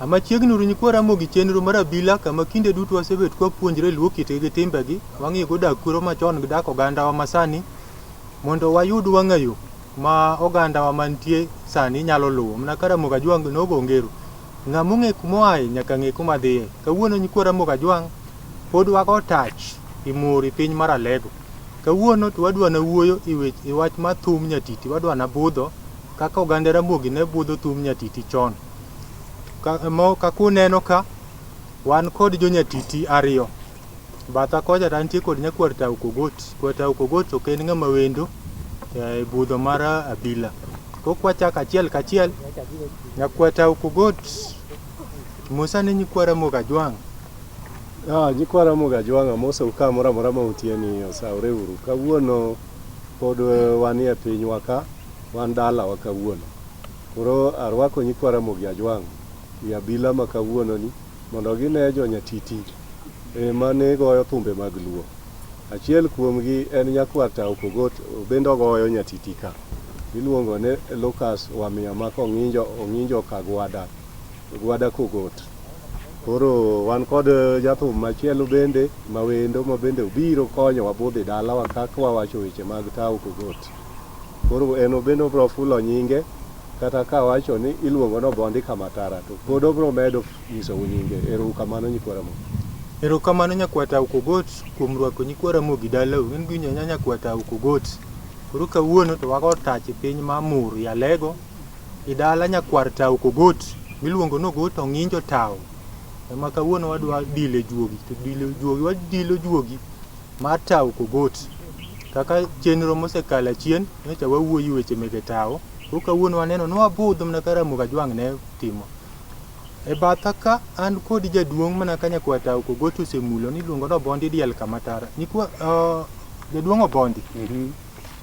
Ama chiegni uru nyikwara mogi chenro mar Abila kama kinde duto wasebet kwa puonjre luwo kite gi timbegi wang'i go dak kuro machon gi dak oganda wa masani mondo wayud wang'ayo ma oganda wa mantie sani nyalo luwo mana kara moga jwang nogo ngero ng'amu ng'e kumoaye nyaka ng'e kuma dhiye kawuono nyikwara moga jwang pod wago tach imuri piny mar Alego kawuono to wadwa na wuoyo i wach ma Thum Nyatiti wadwa na budho kaka oganda Ramogi ne budho Thum Nyatiti chon kakuneno ka wan kod jo Nyatiti ariyo batha koja rantie kod nyakwar Tau Kogot kwa Tau Kogot ok en ng'ama wendo e budho mar Abila kokwachak achiel kachiel nyakwar Tau Kogot Musa ne nyikwara moga jwang nyikwara moga jwang Musa uka mora ma utieni osaure uru kawuono pod wanie pinywa ka wan dala wa kawuono koro arwako nyikwara moga jwang ya Abila ma kawuono ni mondo gine jo Nyatiti mane goyo thumbe mag luo achiel kuomgi en nyakwar Tau Kogot bendo goyo Nyatiti ka iluongo ne Lucas wamiya ma ong'injo ka gwada Kogot koro wan kod jathum machielo bende mawendo ma bende obiro konyo wabudhi dala wa kaka wawacho weche mag Tau Kogot koro en bendo bro fulo nyinge kata ka wacho ni iluongo no bondi kamatara to pod obro medo nyiso nyinge erokamano nyikwara mo erokamano nyakwar Tau Kogot kuom rwako nyikwara mogi dalau en gi nyakwar Tau Kogot koro kawuono to wago tach piny mamur ya Alego idala nyakwar Tau Kogot miluongo no Got ong'injo Tau ema kawuono wadwa dile juogi to wadilo juogi mar Tau Kogot kaka chenro mosekala chien nyocha wawuoyi weche mege Tau kawuono waneno no wabudho mana kara moga jwang ne timo e batha ka an kod jaduong' mana ka nyakwar Tau Kogot osemulo ni luongo no bondi diel kamatara nyikwa jaduong' obondi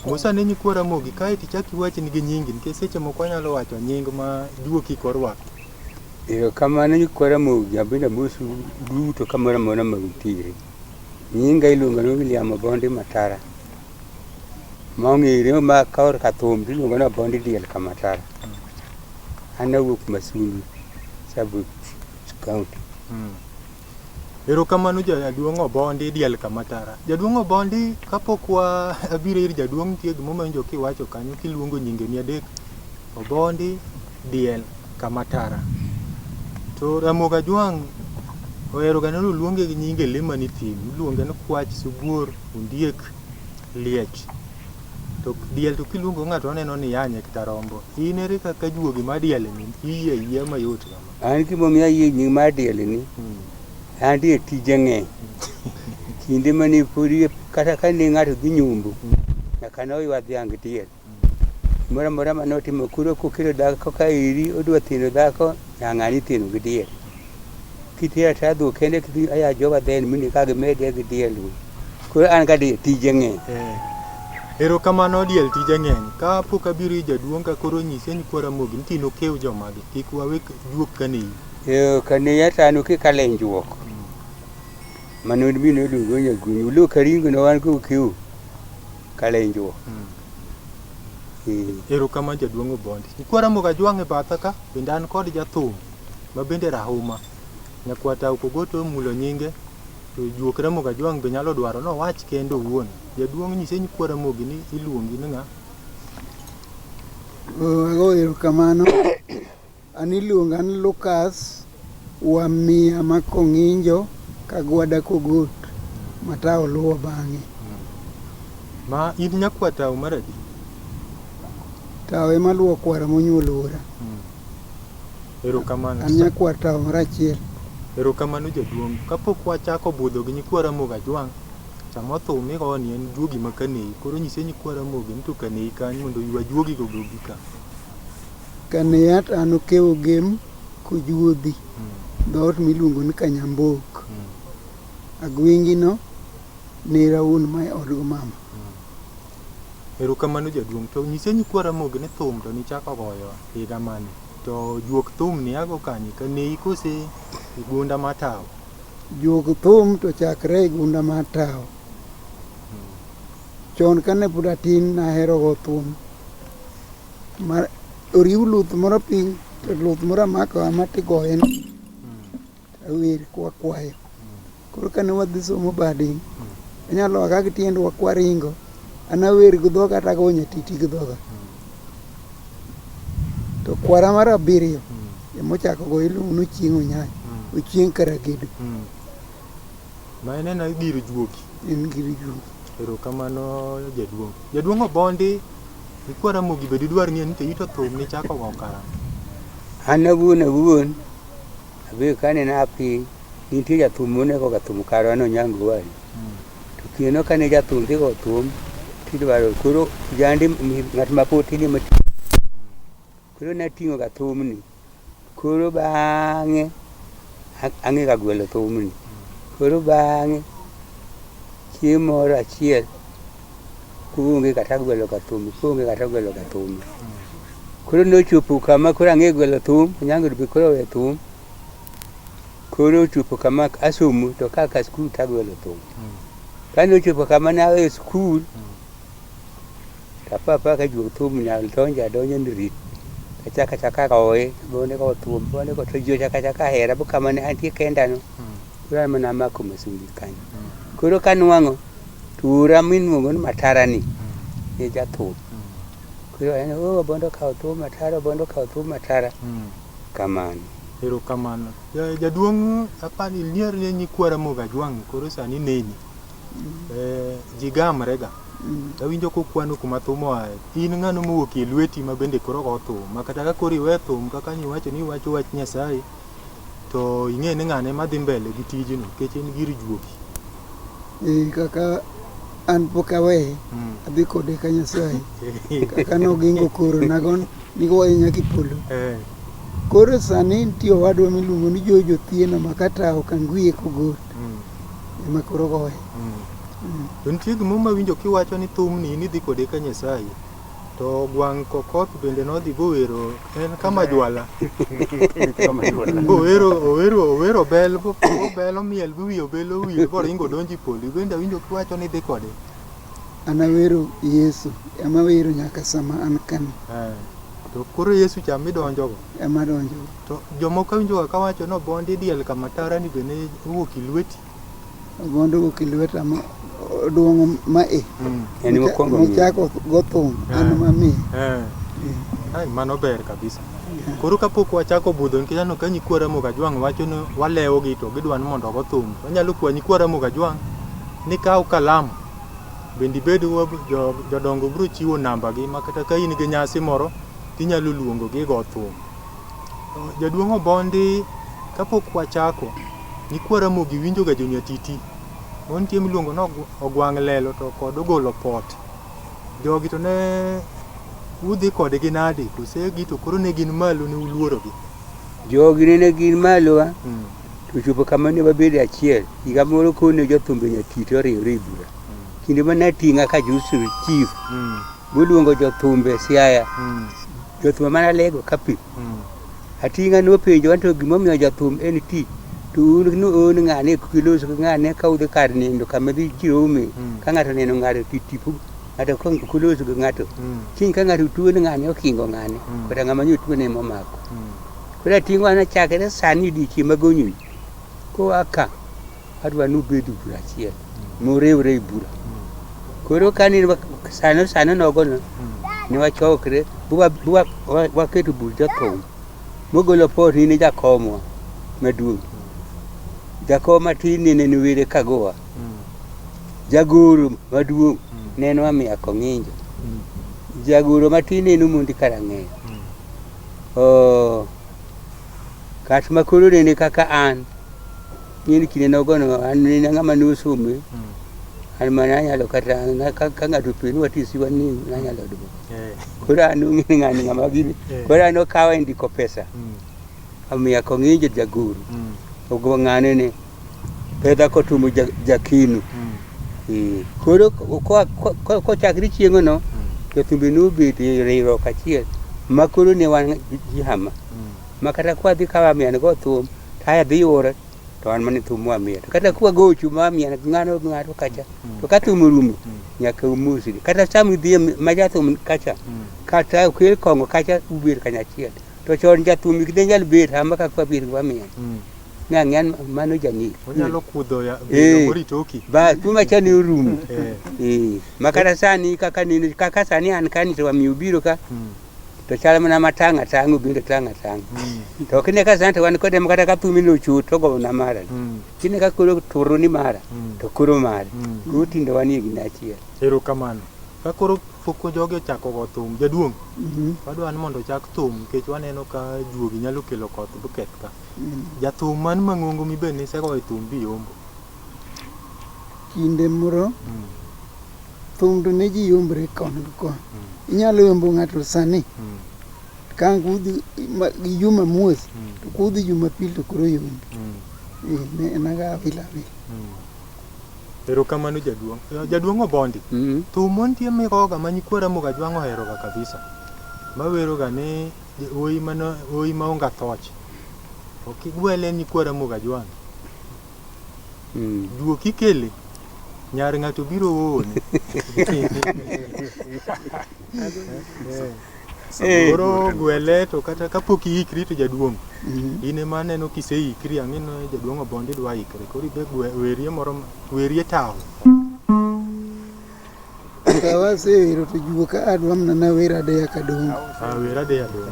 Musa ne nyikwara mogi kae tichaki wache ni gi nyingi nikech seche moko nyalo wacho nying ma juoki korwako kamano nyikwara mogi abinda musu duto kamoro mora mautire nyinga iluongo no William bondi matara maong'ere ma kaor ka Thum iluongo no bondi diel kamatara an awuok Masuni Sub County erokamano jaduong' obondi diel kamatara jaduong' obondi kapok wa abiro ir jaduong' tie gimomenjo kiwacho kanyo kiluongo nyingeni adek obondi diel kamatara to Ramoga jwang ohero ga neno luonge gi nyinge lema ni thim iluonge no kwach subuor ondiek liech to diel to kiluongo ng'ato neno ni yanye kata rombo inere kaka juogi ma diel ni iye mayot kama an gimomiyo ayie nying mar diel ni andi tije ng'eny kinde mane podi kata ka ne ng'ato dhi nyumbu nyaka ne oywa dhiang' diel moro mora manotimo kuro kokelo dhako ka iri odwa thino dhako ng'ani thino gi diel kitera ta dho kende kidhi aya joga then mini ka gimede gi diel koro an ga tije ng'eny erokamano diel tije ng'eny ka pok abiro i jaduong' ka koro nyise nyikwara mogi ni tino kew jomagi kik wawek juok kanei kanei tano kikale njuok mano bino luongo nyagunyu ulo karingo no wan ko kew kale njuok erokamano jaduong' obondi nyikwara moga jwang' e batha ka bende an kod jathum ma bende rahuma nyakwar Tau Kogot omulo nyinge to juok Ramoga jwang' be nyalo dwaro no wach kendo wuon jaduong' nyise nyikwara mogi ni iluongi ni ng'a erokamano an iluonga ni Lucas wamiya ma ong'injo ka gwada Kogot ma Tau luwo bang'e ma in nyakwar Tau maradi Tau ema luwo kwara monyuolo ora erokamano an nyakwar Tau mar achiel erokamano jaduong' kapok wachako budho gi nyikwara moga jwang' sama Thum igoni en juogi ma kanei koro nyise nyikwara mogi ni to kanei kanyo mondo ywa juogi go gogi ka kanei an okewo gem kojuodhi dhoot miluongo ni Kanyambok. Agwingino ne Raun ma e odgo mama. Erokamano jaduong', to nyise nyikwa Ramogi ni thum to nichako goyo higa mane? To juok thum ni ago kanye ka nei kose i gunda matao? Juok thum to chakre e gunda matao. Chon kane pod atin nahero go thum. Oriw luth moro piny, to luth moro amako amati goye ni. Awer kwakwayo. Koro kane wadhi somo bading, anyalo kaka tiendwa kwaringo, anawer gudho kata go Nyatiti gudhoga. To kwara mar abiriyo emochako go iluongo ni Ochieng' Onyany, Ochieng' Karagedo. Ma en gir juogi? En gir juogi. Erokamano jaduong'. Jaduong' Obondi, nyikwa Ramogi be didwar ng'e ni to ito thum nichako go karang'o? An awuon abe kane napi nitie jathum monego ga thum karo an Onyango wali. To kendo kane jathum dhi go thum tidwaro koro jandi ng'at mapoti ni mati. Koro nating'o ga thumni. Koro bang'e ang'e ga gwelo thumni. Koro bang'e chieng' moro achiel kuonge kata gwelo ga thum, kuonge kata gwelo ga thum. Koro nochopo kama koro ang'e gwelo thum, Onyango be koro we thum. Koro ochopo kama asomo to kaka skul tagwelo thum. Kane ochopo kama ne awe skul, papa ka juok thum nyal donjo ni rit. Kachaka goye, gone go thum, gone go to jo chaka hera bo kama ne antie kenda no. Koro mana mako masuli kanyo. Koro kanwang'o tura miluongo ni Matara ni e jathum. Koro en bondo kawo thum Matara, bondo kawo thum Matara. Kamano. Erokamano. Jaduong' apani nier ne nyikwa Ramogi Ajwang' koro sani neni. Jigamrega. Awinjo kokwano kuma thum oae. In ng'ano mowuok e lweti ma bende koro go thum. Ma kata ka koro iwe thum kaka niwacho ni iwacho wach Nyasaye, to ing'e ni ng'ane madhi mbele gi tijno nikech en gir juogi. Kaka an pok awe adhi kode ka Nyasaye. Kaka nogingo koro nagon nigoye nyaka Ipolo. Koro sani nitie owadwa miluongo ni Jojo Thieno ma kata ok ang'wie kogot. Ema koro goye. To nitie gimoro mawinjo kiwacho ni thum ni idhi kode ka Nyasaye. To Gwang' Kokoth bende nodhi bowero en kama jwala. Owero belo miel wiyo belo wiyo boringo donji Polo. Bende awinjo kiwacho ni idhi kode. An awero Yesu, ema wero nyaka sama an kani. To koro Yesu cham midonjogo? Ema donjogo. To jomoko awinjo kawacho ni Obondi diel kama Tara ni bende owuok e lweti? Obondi owuok e lweta oduong' ma En mokwongo mochako go thum an mamiyo. Ai mano ber kabisa. Koro kapok wachako budho nikech aneno ka nyikwa Ramogi Ajwang' wacho ni walewogi to gidwa ni mondo go thum. Wanyalo kwa nyikwa Ramogi Ajwang' ni kaw kalam bende bed jodongo biro chiwo namba gi ma kata ka in gi nyasi moro tinyalo luongo gi go thum. Jaduong' Obondi kapok wachako nyikwa Ramogi winjo ga jo-Nyatiti. Mon tie miluongo no Ogwang' Lelo to kod Ogolo Pot. Jogi to ne udhi kodgi nade kose gi to koro ne gin malo ne uluorogi? Jogi ne gin malo to chopo kama ne wabede achiel. Higa moro kone jothumbe Nyatiti oriwre e bura. Kinde mane ting'a ka Jusri Chief boluongo jothumbe Siaya. Jothumbe mana lego kapi. Ating'a nopenjo anto gimomiyo jathum en tich. To un ng'ane kilos ng'ane ka udhi kar nindo kama dhi chirome ka ng'ato neno ng'ato titipu ng'ato kulos gi ng'ato kiny ka ng'ato tuo ni ng'ane okingo ng'ane kata ng'ama nyo tuo ne momako. Koro ating'o an achakre sani dichi magonyoni ko aka adwa nubedo bura achiel moriwre e bura. Koro kani sano nogono ne wachokre waketo bur jothum mogolo pot ni jakomwa maduong'. Jakom matin ne were kagowa. Jagoro maduong' neno amiya kong'injo. Jagoro matin ne mundi karang'eyo. Kat makoro ne kaka an. Nini kine nogono an ne ng'ama nosomo. An mana nyalo kata ka ng'ato penj watisi wani nanyalo duoko. Koro an ong'e ng'ani ng'ama gini. Koro an okawa ndiko pesa. amiya ko nginjo jaguru ogo ngane ne peda ko tumu jakinu koro ko chakri chiengo no ke tumbi nu biti reiro kachiel makuru ne wan jihama makata kwa dhi kawa miya go Thum taya dhi ore to an mani Thum miya kata kwa gochu ma miya ngano kacha to kata umurumu nyaka umusi kata samu dhi maja Thum kacha kata kwel kongo kacha ubir kanya chiel to chon ja Thum kidengel bet hamba ka kwa bir wa miya ngan mano jani onyalo kudho ya mori toki ba tuma chani urumu makata sani kaka sani an kani to mi ubiro ka to chala mana matanga tangu binde tanga to kine ka sante wan ko dem kata ka Thum no chu to go na mara kine ka kuro turu ni mara to kuro mara gutindo wani gina chiel ero kamano ka koro fuko joge chako go Thum jaduong wadwa ni mondo chak Thum kech waneno ka juogi nyalo kelo koth buket ka ja Thum man mangungu mi bende se go Thum bi yombo kinde moro Thum to ne ji yombre kon ko inyalo yombo ngato sani kan kudhi juma mwezi to kudhi Jumapili to koro yombo ne naga Abila ero kamano jaduong obondi Thum montie miroga manyikwara moga jwango heroga kabisa mawero ne oyi maonga thoch okigwele nyikwara moga jwango duo kikele nyar ngato biro one Samoro gwele to kata kapok ikri to jaduong ine maneno kiseikri ang'ino jaduong obondi dwa ikre kori be werie moro werie tawo kawa sewero to juo ka adwamna na wera de yakadongo wera de adongo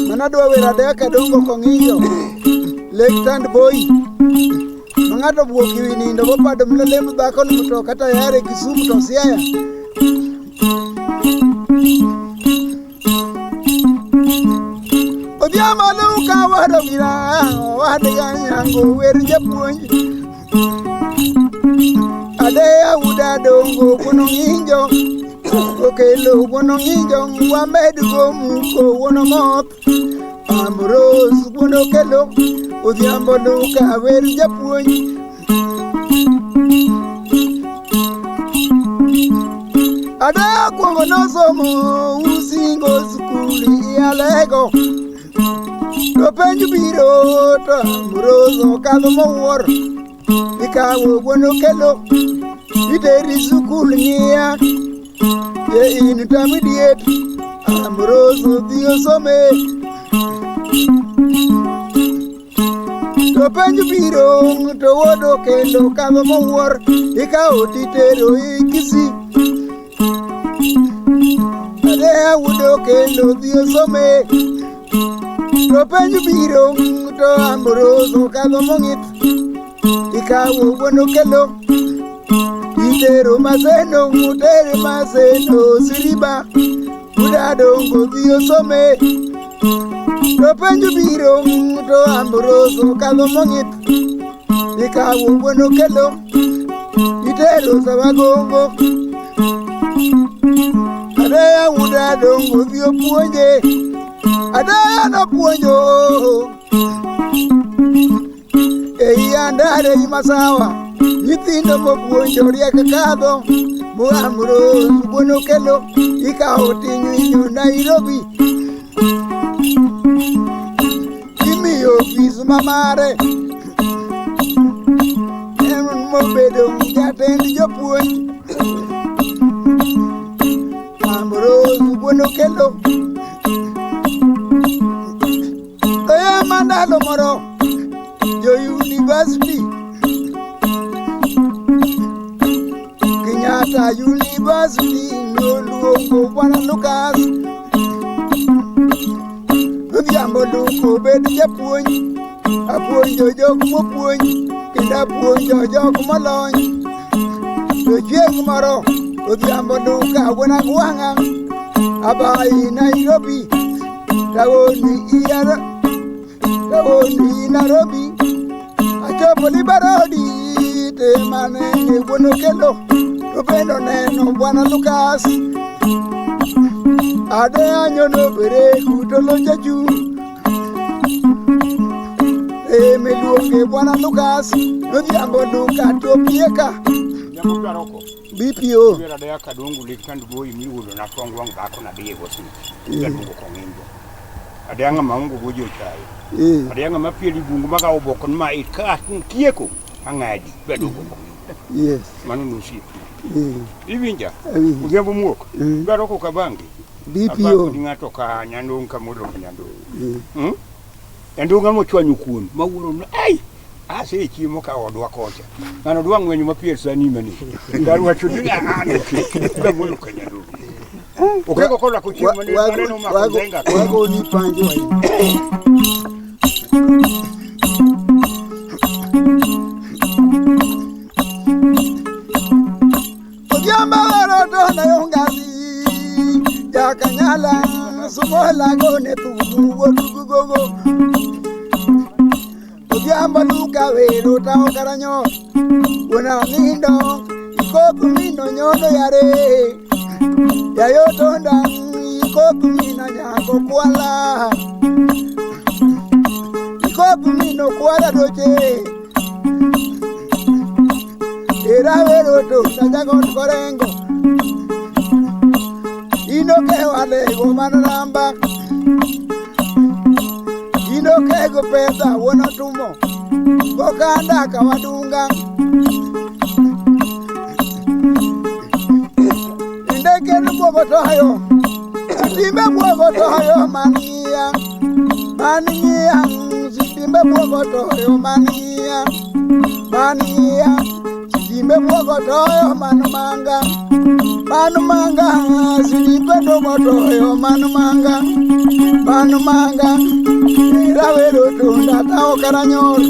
manadwa wera de yakadongo kong'iyo Lake Tand Boy ngato buoki winindo bopado mlelemu dhako ni mtoka tayari Kisumu to Siaya odhiama luka wado gira wado yanyango wer japuonj ade auda dongo kuno nginjo okelo kuno nginjo wamed go muko wono moth amros kuno kelo odhiambo luka wer japuonj ada kuongo nosomo usingo skuli alego to penj biro to amroso kadho mowuor ikawo wuono kelo iteri sukul ng'iya ye in tamidiet amroso dhi osome to penj biro to wodo kendo kadho mowuor ikawo titero ikisi ade awudo kendo dhi osome to penj biro to amroso kadho mong'ith ikawo wuono kelo itero maseno mutere maseno siriba udadongo dhi osome to penj biro to amroso kadho mong'ith ikawo wuono kelo itero sawagongo ade udadongo dhi opuonje ade nopuonjo ei andare masawa nyithindo mopuonjo riek kadho moamro wuono kelo ikawo tinyo Nairobi imiyo ofis mamare en mobedo jatend jopuonj amro wuono kelo oya mandalo moro jo-university Kenyatta University noluongo Bwana Lucas odhiambo luko bed japuonj apuonjo jok mopuonj kendo apuonjo jok molony to chieng' moro odhiambo luka wuon agwang'a abai Nairobi tawoni Nairobi achopo Libarodi te mane buono kelo to bendo neno Bwana Lucas ade anyono bere kutolo jaju meluonge Bwana Lucas no jambo duka to pieka jambo daroko BPO era da kadongo likandu boy miwulo na tongo wangu bako na biye gosi kadongo ko ngimbo adanga maungo gojo chai adanga mapieli bungu maka oboko ma ika kieko angaji bedongo ko yes manu nusi ibinja ugembo muoko daroko kabangi BPO ngato ka nyandong kamodo nyandong Endunga mo chwanyu kuon mawulo ai ase chimo ka odwa kocha ngano dwa ngwenyu mapier sani mani ndarwa chudi ano ke mulu kanyado okeko kola ko chimo ni bareno makuzenga wago ni panjo Ojamba roto na yongazi yakanyala sumola gone tugugo Ojamba luka wero tao karanyo Bona nindo ikokumino nyono yare Yayotonda ikokumina nyako kwala Ikokumino kwala doche Era wero to tajagon korengo Inoke wale gomanamba Inoke go pesa wona tumo Bokanda kawadunga Indeke nubo tohayo Timbe bwogo tohayo mania Timbe bwogo tohayo mania Timbe bwogo tohayo manumanga Zinipe domo tohayo manumanga Rawero tunda tao karanyor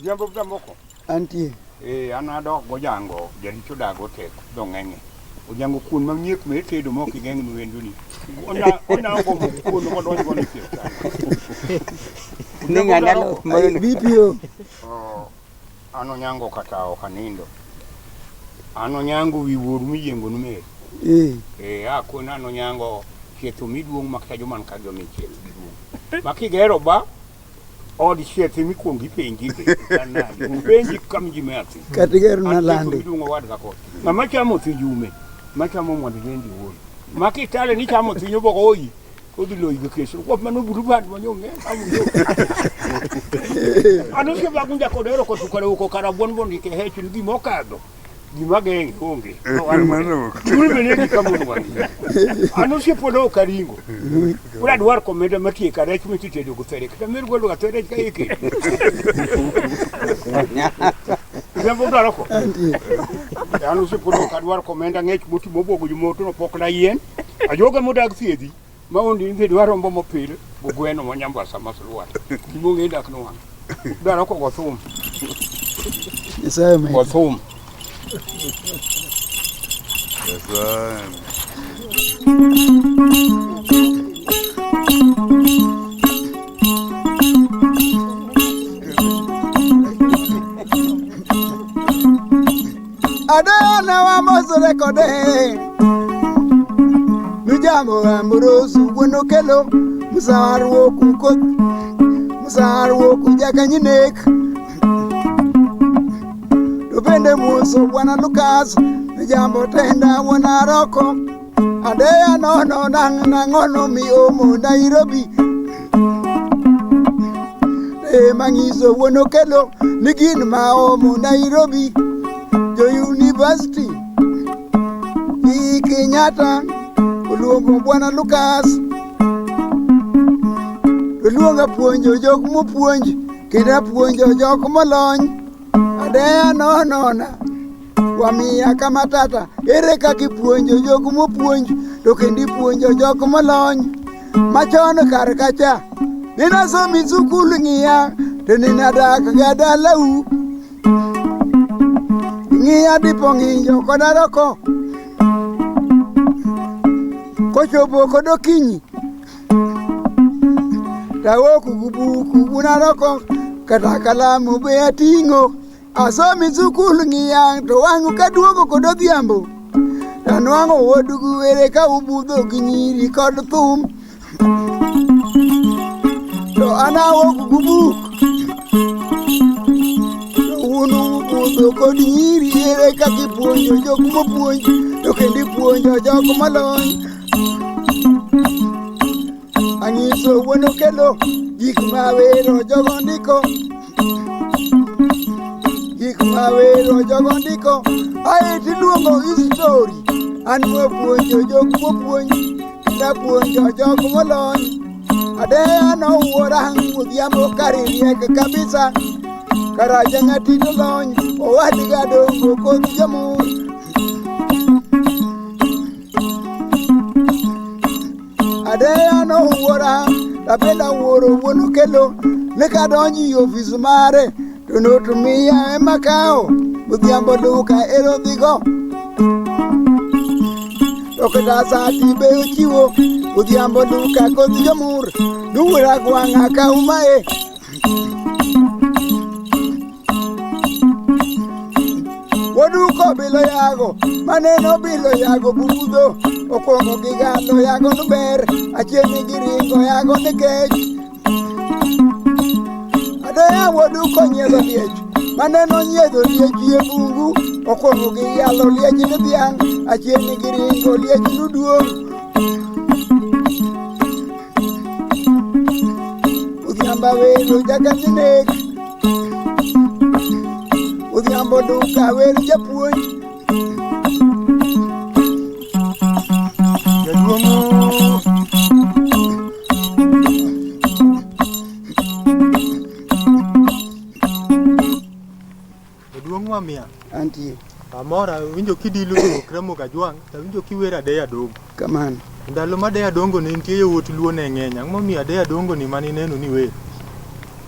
jambo moko Anti anado gojango jadi chudago tek dongenge ojango kun mangiek me tedo moko geng no wenduni ona go kun ko don go ni ninga ndalo BPO ano nyango katao kanindo ano nyango wiworu miyengo nume akona no nyango cheto miduong makta joman ka jo michel makigero ba odi cheto mikwongi pengi kana pengi kamji mati katigero na lande miduong wadga ko mama chamo tijume machamo mondo ngendi wol makitale ni chamo tinyo boko oyi odilo ibe keso ko mano buru bad manyonge amuyo ano ke bagunja ko dero ko tukale ko karabon bon ke hechun gi mokado Gimageng honge. Tulmenegi kamun wan. Ano se podo karingo. Ura duar komenda mati karech miti do gutere. Kamer golo gatere kaike. Jambo darako. Ano se podo kadwar komenda ngech muti bobo gumoto no pokla yen. Ajoga modag fiedi. Maondi ndi duar ombo mopile. Bugweno monyamba samasulwa. Kimunge dak no wan. Darako go Thum. Isame. Go Thum. Adana wa mozore kode Nujamo amorosu wono kelo Musaru kukot Musaru kujaka nyinek Tupende muso Bwana Lucas Nujambo tenda wana roko Adea nono nangono miomo Nairobi Mangizo wono kelo Nigin maomo Nairobi Jo University Kenyatta Uluongo Bwana Lucas Uluonga puonjo jok mupuonj Kida puonjo jok molony Adea nonona Wamiya kama tata Ere kaki puonjo jok mupuonj To kendi puonjo jok molony Machon karkacha Nina somi sukulu ngiya Tenina dak gadalau ng'iya dipo ng'injo koda roko kochopo kodokinyi tawoku gubuku gunaroko kata kalamu be ating'o asomi sukul ng'iyang to wang'u kaduogo kododhiambo tanwang'o wodugu were ka ubudho gi nyiri kod thum to anawoku gubuk to unu ubudho kod nyiri ere ka kipuonjo jok mopuonj to kendo ipuonjo jok malony Anyiso wuono kelo gik mawero jogo ndiko aeti luongo history an mopuonjo jok mopuonj napuonjo jok molony adeya nowuora odhiambo kaririek kabisa karaja Nyatiti lony owadga dongo kod jamur adeya nowuora tabenda wuoro wuono kelo nekadonji ofis mare to notumiya emakao odhiambo duka erodhigo to kata sati be ochiwo odhiambo duka kod jamur nuwuora gwang'a kaumae woduko bilo yago maneno bilo yago budho okwongo gigalo yago nober achiel giringo yago nikech adeya woduko nyiedho liech maneno nyiedho liech e bungu okwongo giyalo liech ni dhiang' achiel giringo liech nuduong' odhiamba welo jakandinek odhiambo duka wer japuonj Jaduong' mamia antie amora winjo kidilu to kremo ka jwang' ta winjo kiwer adeya dongo kamano ndalo ma adeya dongo ne nitie yowuot luo ne ng'eny ang'o momiyo adeya dongo ni mani neno ni wer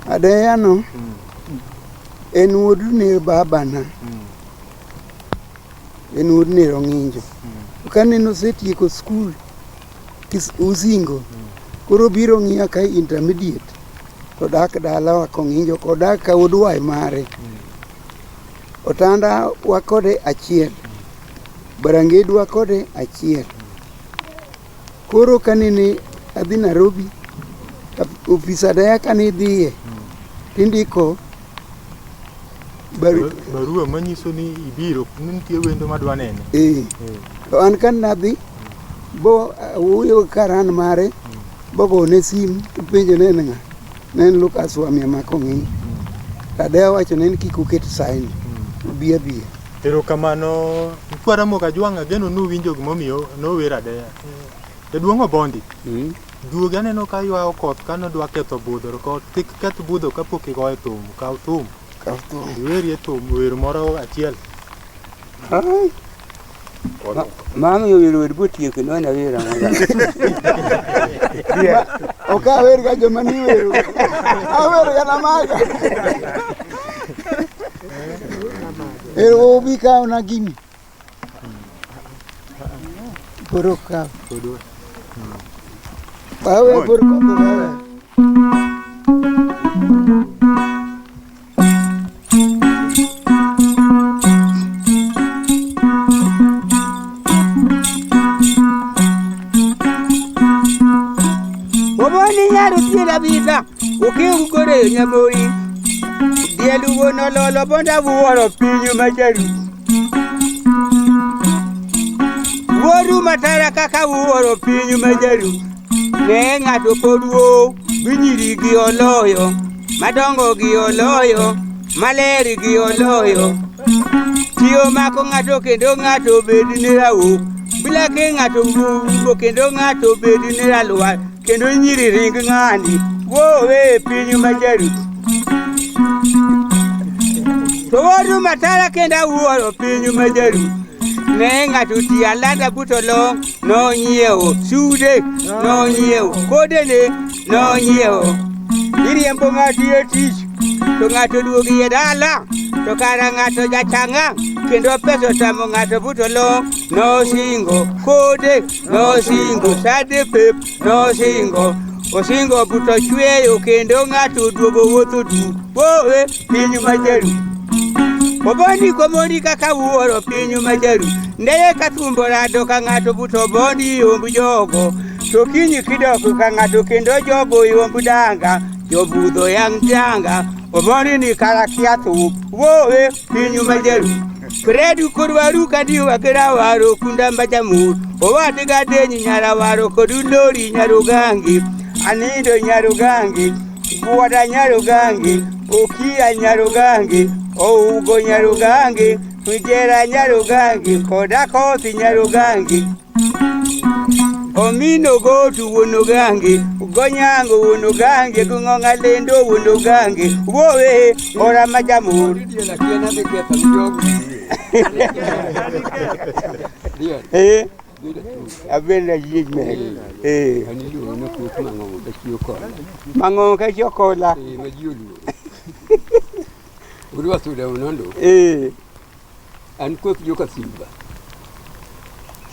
adeya no en wuod ne babana en wuod ne Rong'injo kane nosetieko skul usingo koro biro ng'iya ka intermediate to dak dalawa kong'injo kodak ka wuod wai mare otanda wakode achiel barangedwa kode achiel koro kanene adhi Nairobi ofis adeya kane dhiye tindiko barua manyiso ni ibiro nitie wendo madwa nene to an kan nadhi bo wuoyo karan mare bogone sim penjo ne ng'a ne en Lucas Wamia makong'i adeya wacho ne kik uket sign biya erokamano kwara moka jwang' ageno nuwinjo gimomiyo nower adeya jaduong' Obondi duogi aneno ka ywayo koth kanodwa ketho budho ko kik keth budho kapok igoye thum kaw thum iwerie thum wer moro achiel mama yo wer botieko nona wera oka wer ga joma ni wer awer ga namaga obi ka na gini poroka awe porko awe la vida uking gore nyamoi dielu wono lolo bonda wuoro pinyu majaru woru matara kaka wuoro pinyu majaru ne ng'ato podwo binyiri gi oloyo madongo gi oloyo maleri gi oloyo tiyo mako ng'ato kendo ng'ato bedni rawo bila ke ng'ato wugo kendo ng'ato bedni ralwa kendo nyiri ring ng'ani wowe pinyu majaru to woru matara kenda wuoro pinyu majaru ne ng'ato ti alanda butolo no nyiewo sude no nyiewo kodene no nyiewo iriembo ng'ato e tich to ng'ato duogi e dala to kara ng'ato jachang'a kendo pesa tamo ng'ato buto long no singo kode no singo sade pep no singo osingo buto chweyo kendo ng'ato duogo wuotho du wowe pinyu majaru obondi komoni kaka wuoro pinyu majaru ndeye kathumbo rado ka ng'ato buto bondi yombu jogo to kinyi kidoko ka ng'ato kendo jogo yombu danga jobudho yang danga obondi ni karakia thup wowe pinyu majaru Kredu kurwaru kadi wakira waro kunda mbajamur owade gadenyi nyara waro kodu lori nyarugangi anindo nyarugangi buwada nyarugangi ukia nyarugangi ougo nyarugangi kujera nyarugangi koda kothi nyarugangi omino gotu wonogangi ugonyango wonogangi kungonga lendo wonogangi wowe ora majamur Abila yigme mango ka chokola Urwa sudah unondo. An ko joka simba.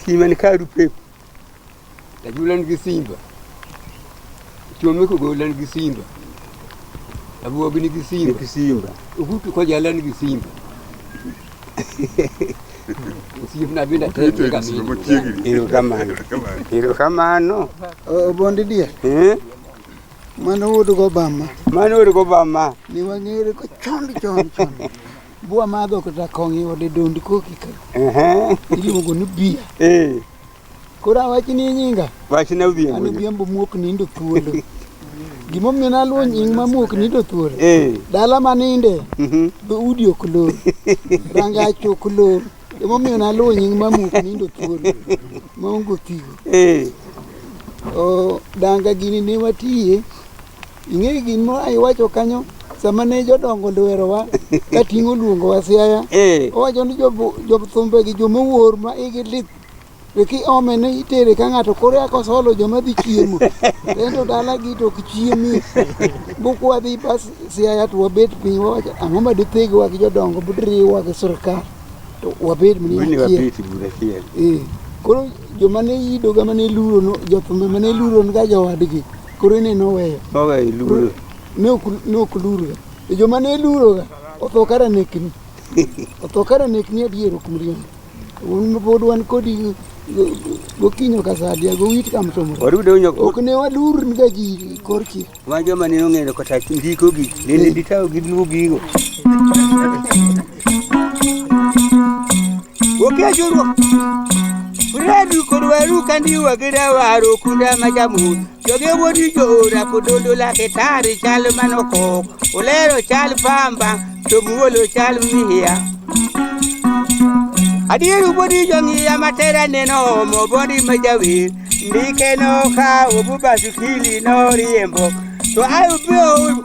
Siman ka rupe. La julan gi simba. Chome ko golan gi simba. Abu bini gi simba. Gi simba. Uhutu ko jalan gi simba. Simba bina tete ga simba. Iro kamano. Bondi dia. Mano wudu go bama. Ni wangere ko chon. Bua madho ko ta kongi ode dondi ko kika. Iluongo ni bia. Kora wachini nyinga. Wachina ubia. Ani biambo muok nindo thuolo. Gimo mena luo nying ma muok nindo thuolo. Dala maninde. Be udi okulor. Ranga chokulor. Gimo mena luo nying ma muok nindo thuolo. Maungo tigo. O danga gini ne watie. Ing'e gimo ai wacho kanyo sama ne jodongo lwerowa ka ting'o luongo wa siaya owacho ni job thumbe gi joma wuor ma igi lit ki omene itere ka ng'ato koro akosolo joma dhi chiemo kendo dala gi to chiemi bukwa dhi pas siaya to wabet piny wawacho ang'o ma dithegwa gi jodongo budriwa gi sirkal to wabet mni achiel koro joma ne idoga mane luro jothumbe mane luro ga jowadgi koro ne noweyo luro ne ok luro joma ne luro ga otho kara nekni adiero kumriyo un pod wan kodi gokinyo kasadia go wit kam tomo ok ne walur ga ji korki ma joma ne ong'eyo kata ndiko gi ne ditaw gi lugigo okejuro Redu kurwaru kandi wagira waro kunda majamu joge wodi jora kodondo la ketari chal manoko olero chal pamba to muolo chal mihia Adieru bodi jongi ya matera neno mo bodi majawi ndike no ka obuba sukili no riembo to ayu bio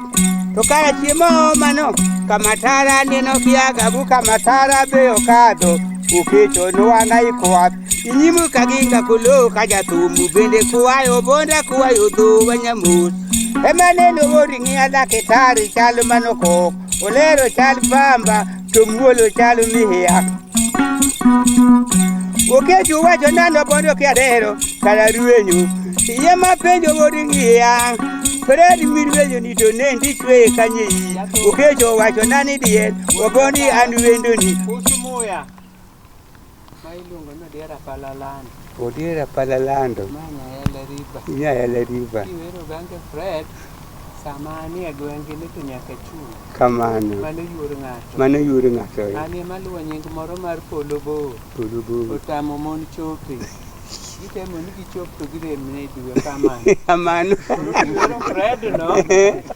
to kaya chimo mano kamatara neno kiaga buka matara beo kado ukecho no angai kwa Inyimu kaginga kulo kaja Thumu bende kuwayo bonda kuwayo do wanyamus Emaneno wori ngiada ketari chalo manoko olero chal pamba tumuolo chalo mihia Okeju wacho nano bondo kiadero kala ruenyu Yema penjo wori ngia Fredi mirweyo ni to nendi chwe kanyi Okeju wacho nani diet wabondi anuendo ni Usumuya Mailungo no diera palalando. Manya yala riba. Iwero gange Fred samani agwenge ni to nyaka chuo. Kamano. Mano yuoro ng'ato. Ani maluwo nying moro mar polo bo. Otamo mon chope. Gitemo ni gichop to giremne duwe kamano. Fred no.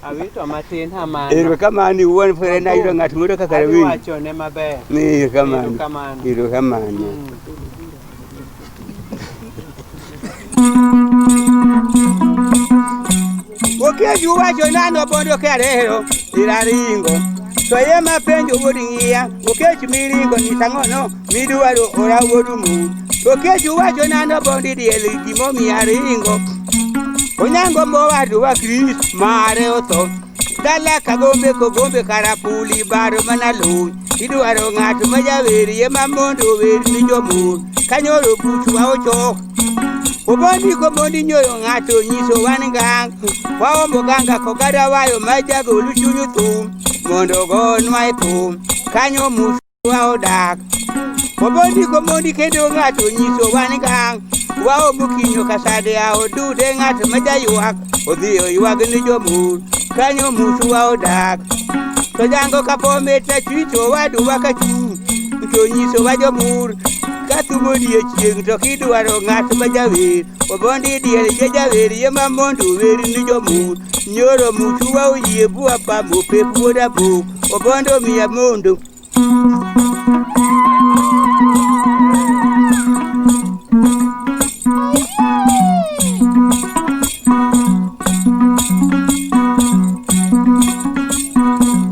Awito matin hamano. Ero kamano wuon Fred na yuoro ng'ato moro kaka wi. Wacho ne maber. Ni kamano. Ero kamano. Okeju wacho nano bondo karero iraringo to yema penjo wodi ngiya okeju miringo ni tangono midwaro ora wodu mu okeju wacho nano bondi dieli gimo mi aringo onyango mo wadu wa Kristo mare otho Dala kagombe kogombe karapuli baro manalo. Idwaro ng'ato majaweri ema mondo weri ni jomur. Kanyoro buchu wa ochok. Obondi kobondi nyoyo ng'ato nyiso wan gang. Waombo ganga kogada wayo majago luchunyu thum. Mondo gonwa e thum. Kanyo musu wa odak. Obondi kobondi kendo ng'ato nyiso wan gang. Waombo kinyo kasade ya odude ng'ato majayuak. Odhi oyuag ni jomur. Kanyo musu wa odak. To jango kapome tachicho wadu wakachu. To nyiso wa jomur. Kathumo die chieng' to kidwaro ng'ato majawer. Obondi diere jajawer yema mondo weri ni jomur. Nyoro muchu wa oyie bua pamo pe puoda buk. Obondo miya mondo.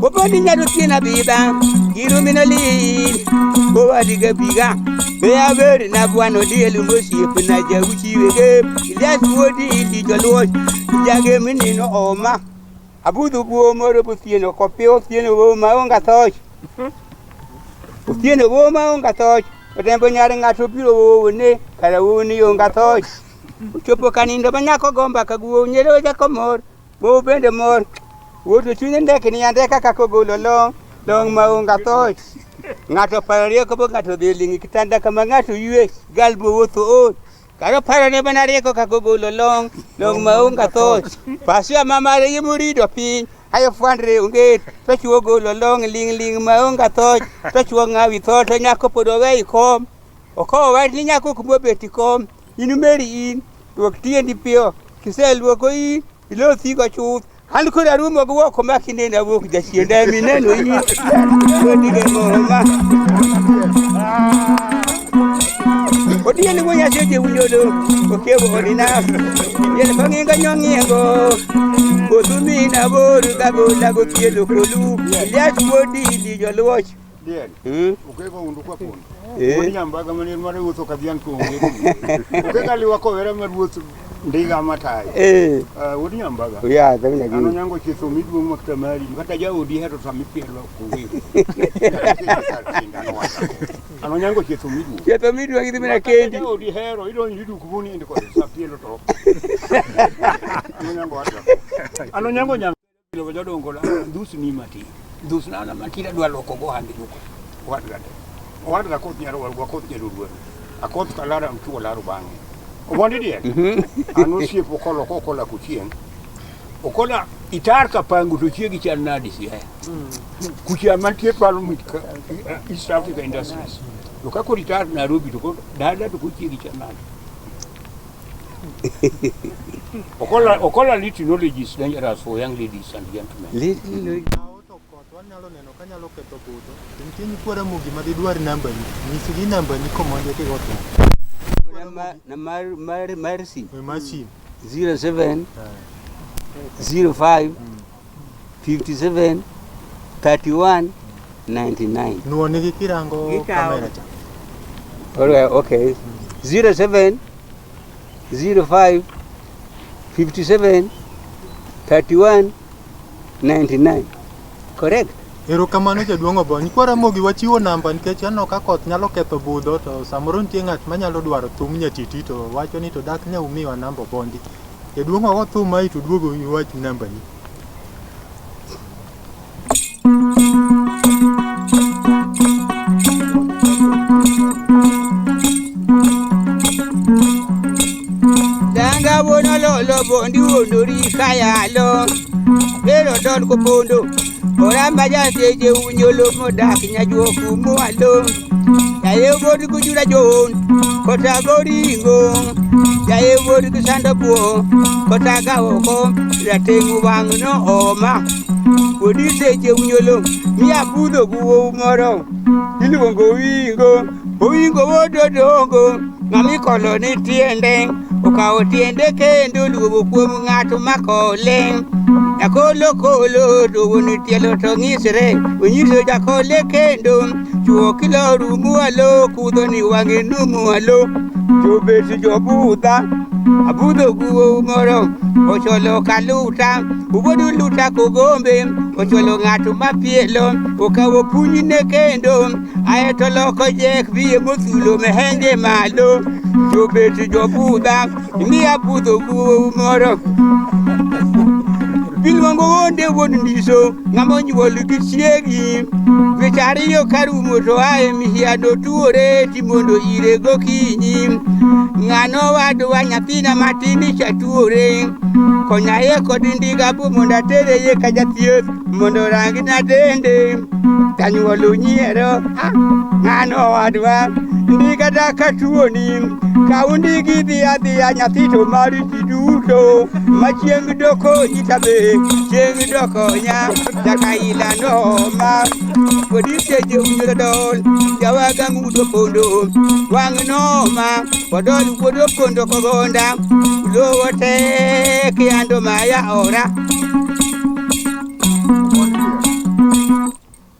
Obondi nyado tiena biba. Giro minoli. Boa diga biga. Bea veri na buano dielu mosiepu na jauchi wege. Ilias wodi ili joloj. Jage minino oma. Abudho buo moro buthieno kopio uthieno wo maonga thoch. Uthieno wo maonga thoch. Otembo nyare ng'ato biro wo ne kara wo ni onga thoch. Uchopo kanindo manyako gomba kaguo nyero jakomor. Wo bende mor. Woto chunye ndeke ni andeka kakogolo long maonga thoch. Ng'ato pararie ko ng'ato delingi kitanda kama ng'ato yue galbo wotho on. Karo parane banarieko kakogolo long maonga thoch. Pasia mamare yimurido piny. Ayo fwandre onge to chuo golo long ling maonga thoch. To chuo ng'awi thoch to nyako podowe ikom. Okowo wach ni nyako kumobeti kom. Inumeri in. Duok tiendi pio. Kiseluoko in. Ilo thigo chuth. An kod arumo go woko makinde na wuok jachienda mineno in. Odige moma. Odieni wonya seje unyodo. Okewo orina. Yel konginga nyongiengo. Bodumi na boru gago kielo kolu. Ilias wodi ili jolwoch. Dien. Okewo undu kwa pondo. Wodi nyambaga manir mare wuotho kadhian ko onge. Okega liwa ko wera mar wuotho ndiga matai. Wodi nyambaga. Ya, dami nagi. Ano nyango chitho miduong maktamari. Kata jaodi hero samipielo kuwi. Ano nyango chitho miduong. Chitho miduong idhi mena kendi. Jaodi hero idon yidu kubuni ndiko sapielo to. Ano nyango ata. Ano nyango nyang. Lo jodongo la dus ni mati. Dus na mati da dwalo ko go handi duko. Wadga ko nyaro wal ko nyaro duwa. Akot kalara mtu la rubangi. Obondi die. Ano sie pokolo kokola kuchien. Okola itar ka pangu to chiegi chan nadi si haya. Kuchia mantie palo mitka East Africa Industries. To kako itar Nairobi to dada to kuchiegi chan nadi. Okola little knowledge is dangerous for young ladies and gentlemen. Little Wanyalo neno kanyalo keto budho. Tintin kwara mugi madidwar namba ni. Nyisigi namba ni komonde ke goto. na Mercy. Machine. 07 05 57 31 99. Nuone gi kirango kamera cha. Alright, okay. 07 05 57 31 99. Correct. Erokamano jaduong' Obony. Kwara mogi wachiwo namba nikech aneno ka koth nyalo ketho budho to samoro nitie ng'at manyalo dwaro thum Nyatiti to wacho ni to dak ne umiwa namba Obony. Jaduong' ogo thum mai to duogo iwach namba ni. Danga wono lo bondi wonori kaya lo. Pero don ko bondo. Ora maja seje unyolo modak nyajuoku mwalo. Yaye wodi kujura jon. Kota goringo. Yaye wodi kusanda buo. Kota gawoko. Ratengu wang no oma. Wodi seje unyolo. Mia Budho guo moro. Iluongo wingo. Wingo wodo dongo. Ngami koloni tiende. Okawo tiende kendo luwo kuom ng'ato makole. Yakolo do ni tielo to ng'isre. Onyiso jakole kendo. Chuo kilo rumu alo. Kudho ni wang'e numu alo. Jobeti jobudha. Budho guo moro ocholo kaluta ubodu luta kogombe ocholo ng'ato mapielo okawo punyne kendo aeto loko jek biye mothulo mehenge malo jobet jobudha miya Budho guo moro Bilwango wonde won ndiso ngamo nyuol gi chiegi Wechari yo karumo to ae mihiado tuore timondo ire gokinyi Ngano wadwa nyathina matini chatuore Konyaye kod ndiga bu monda tere ye kajathieth mondo rangi na dende Tanyuolo nyiero Ngano wadwa ndiga daka tuoni Kaundi gidhi adhiya nyathito mari tiduto Machieng doko nyitabe Chieng doko nya Daka ila noma Kodise je unjela dol Jawaga ngudo pondo Wang noma Podol ugodo pondo kogonda Lowo te Kiando maya ora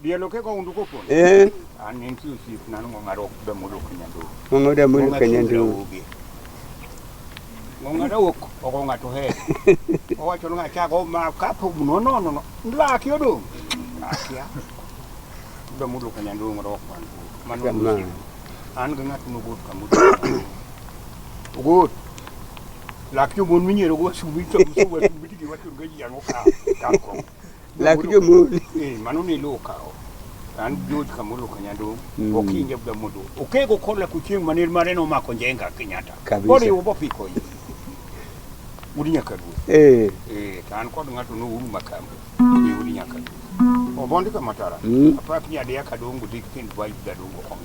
Dialo ke ko unduko pondo Anentu sif nanu ngaro da mulo kenyando Ngoda mulo kenyando Ngongada wok oko ngato he O wacho nga chago ma kapo no Ndla kiodo Akia da mulo kenyando ngaro manu an ga ngat no gut kamu gut lakyo mon minye ro subi to so wa subi ki watu ga ya no ka ko lakyo mon manu ni lo ka an joj kamulo kanyando okinje da mudo okego kola ku chieng manir mare no mako njenga Kenyatta bori ubo piko yi udi nyakaru kan ko ngatu no uru makambo udi nyakaru obondi ka matara apa kinya de yakadongo dikin bai da dongo ko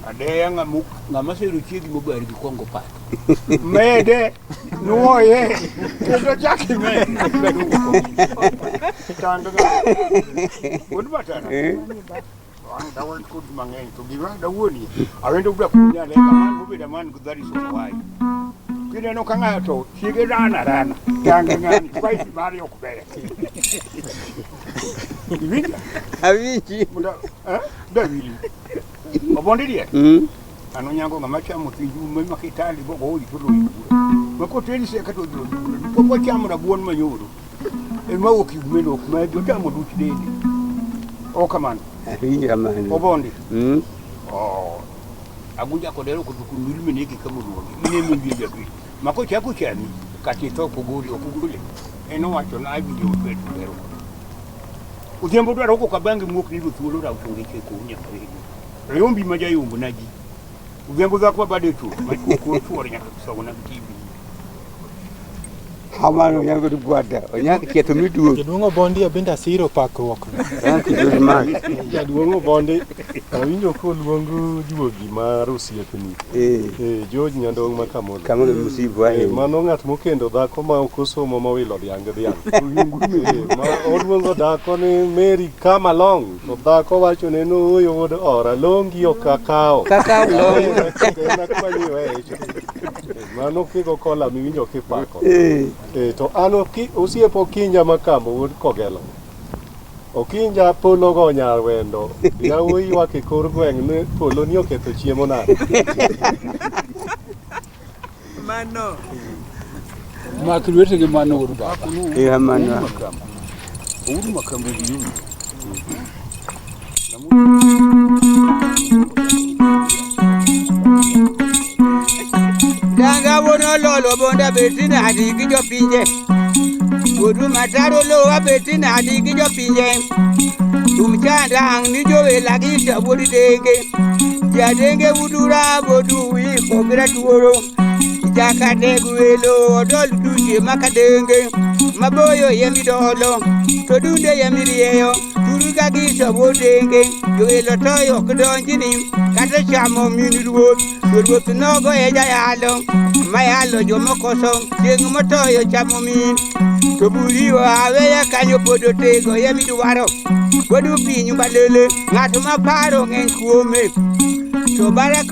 Ade ngama seru chiegi mobari gi kongo pat. Mede nuoye. Kendo chaki me. Tando ga. Won batana. Wang dawal kud mangen to giwa da woni. Awendo bra kunya le kaman mobe da man gudari so wai. Kine no kanga to chiege rana. Kanga ngani kwai mari okubere. Ibinda. Aviji. Munda Davili. Obondi dia? Ano nyango ngamacha mutinju mema kitali boko holi tulo yibura. Mako teli se kato tulo yibura. Popo chamu na buon manyoro. Ema woki gumeno kuma do chamu duchi deni. O kamano. Kamano. Obondi. Oh. Agunja kodero kutukunduli meneki kamuruwa. Mine mbi jabi. Mako chako chami kati to kuguri okugule. Eno wacho na video kwetu lero. Ujembo dwa roko kabangi mwoki hizo thulo ra utungeke kunya kwetu. Yombi majayumbu naji ugembo za kwa bade tu maikuko tuore nyaka kusogona TV Hamano yango dugwada onyaka keto miduo Jadwongo bondi abenda siro pakruok Jadwongo bondi awinjo ko luongo juogi mar osiepni George Nyandong makamodo kamodo musibu ahe mano ng'at mokendo dhako ma okosomo mawilo dhiang ma oluongo dhako ni Mary come along to dhako wacho ne no oyod ora longi okakao longi mano kigo kola miwinjo kipako to ano osiepo kinja makambo wuod kogelo Okinja polo go nyar wendo yawuoyi ywak e kor gweng' ni polo ni oketho chiemo nade mano mak lwete gi mano uru ba mano uru makambo yuni Danga wono lolo bonda betina hadi gi jopinje Budho mataro lo betina hadi gi jopinje Thum chandang ni jowe lagi taburi denge Jadenge udura bodu wi kogira tuoro Jaka degwelo dol duche makadenge Maboyo yemi dolo to dunde yemi rieyo Turuga gi taburi denge Joelo toyo kudonjini Kata chamo mini ruot Ruot nogo eja yalo Mayalo jomokoso Tieng motoyo chamo min To buriwa aweya kanyo podo tego yemi duwaro Bodu pinyu balele Ngatu maparo ngen kuome To barak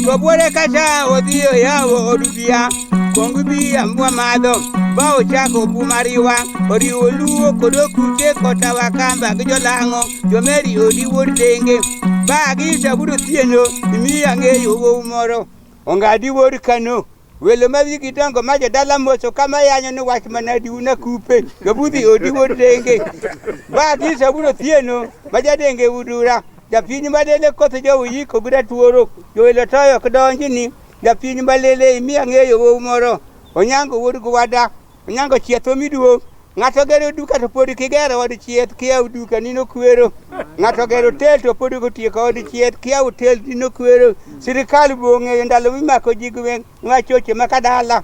To bore kata odhiyo yawo odubia kongu bi amwa mado ba o chako bumariwa ori oluo kodokute kota wakamba gijolango jomeri odi wordenge ba gi saburu tieno imi angeyo wo moro ongadi wor kano welo mavi kitongo maja dala moso kama yanyo ni wach manadi una kupe gabudhi odi wordenge ba gi saburu tieno maja denge udura japini malele koth jo yiko gira tuoro jo welo toyo kdonji ni japini malele imi angeyo wo moro onyango wor gwada onyango chietho miduo ngato gero duka to podi kigero od chieth kia duka nino kwero ngato gero tel to podi gotieko od chieth kia hotel nino kwero sirikal bonge ndalo mimako jigwe ngachoche makadala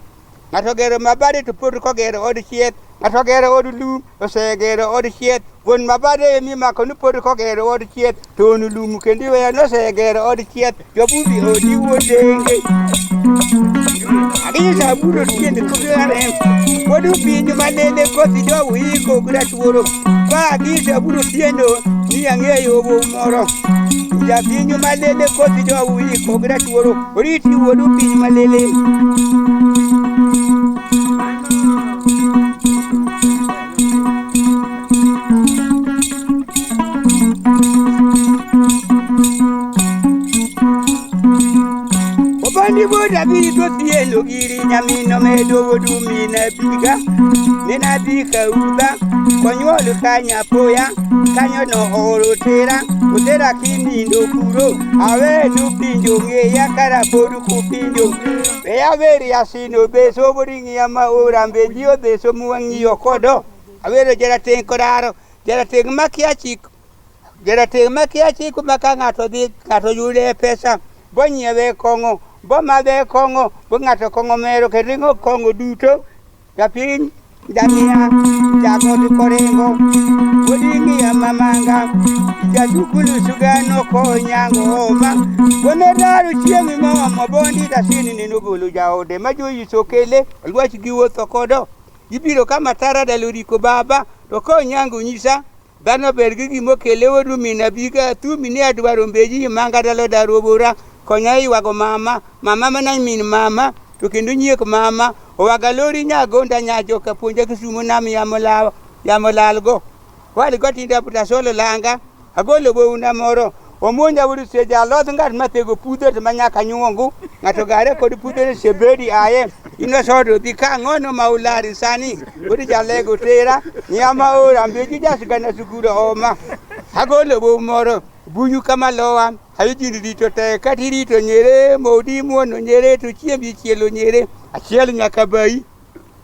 ngato gero mabade to podi kogero od chieth ngato gero od lum osegero od chieth won mabade mimako ni podi kogero od chieth to nu lum kendi we no segero od chieth jobubi odi wodenge Agisa buru tiende kugare wodu pinyu manene kothi jo wiko gira tuoro ba agisa buru tiendo ni angeyo wo moro ja pinyu manene kothi jo wiko gira tuoro oriti wodu pinyu manene Obani boda bi to tielo giri nyamino medo wodu mina biga nena bika uba konyolu kanya poya kanyo no orotera utera kinindo kuro awe nu pinjo ngeya kara bodu kupinjo ya veri asino beso boringi ama orambe dio beso muwangi yokodo awere jera ten kodaro jera ten makiachi kumakanga to di kato yule pesa bonye we kongo boma be kongo bungato kongo mero keringo kongo duto japin jamia jagodi korengo wodingi ya mamanga jadukulu sugano ko nyango oma bonedaru chiemi mo mabondi dasini ninugulu jaode majo yisokele alwachi giwo tokodo ibiro kama tara daluri ko baba to ko nyango nyisa dano bergi gimokele wodu minabiga tu mini adwaro mbeji manga dalo darobora konyai wago mama mana min mama to kendo nyiek mama o wagalori nyagonda nyajo kapunja kisumu nam yamolalgo wali gotinda puta solo langa agolo bo una moro omonja wuri seja lot ngat matego pudo to manyaka nyongu ngato gare kod pudo sebedi aye ino sodo dika ngono maulari sani wuri jalego tera nyama ora mbeji jasigana sukuro oma agolo bo moro buyu kama lowa hayiji rito te kati rito nyere modi muono nyere to chiembi chielo nyere achiel nyaka bai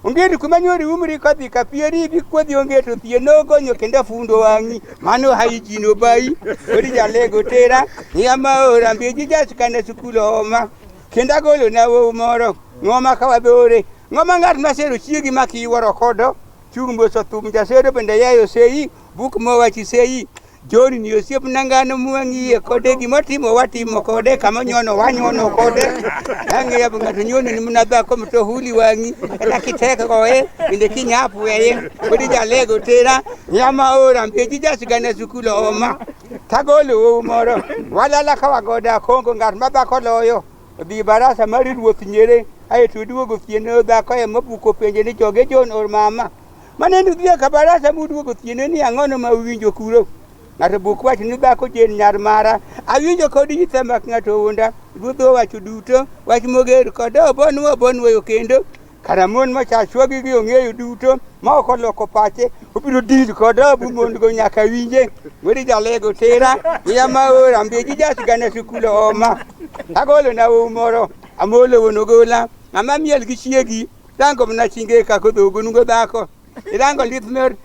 ongedu kumanyori umri kadhi kapieri bi kodhi ongeto thieno gonyo kenda fundo wangi mano hayiji no bai ori jalego tera nyama ora mbeji jasikana sukulo oma kenda golo na wo moro ngoma kawabore ngoma ngat masero chiegi makiworo kodo chumbo so Thum jasero bende yayo sei buk mo wachi sei Joni ni osiep nangano muangi kode gimotimo watimo kode kama nyono wanyono kode ange ya ngato nyono ni munadha ko mto huli wangi na kiteka koe inde kinyapu yeye kodi jalego tera nyama ora mpeji jasigana sukulo oma tagolo moro wala la kawagoda kongo ngat maba ko loyo bi barasa mari ruoth nyere ay tudugo fieno da ko e mabuko penje ni joge jon or mama manendu dia kabarasa mudugo fieno ni angono mawinjo kuro ngato buk wach ni dhako jen nyar mara awinjo kod yithamak ngato wunda budho wacho duto wach moger kod obonwa kendo karamon machachwagi gi ongeyo duto ma ok oloko pache obiro dil kod mon go nyaka winje wori jalego tera yama ora mbeji jasigana sukulo oma agolo na moro amolo wonogola ama miel gi chiegi dango mna chinge ka kodhogo nungo dhako irango litmer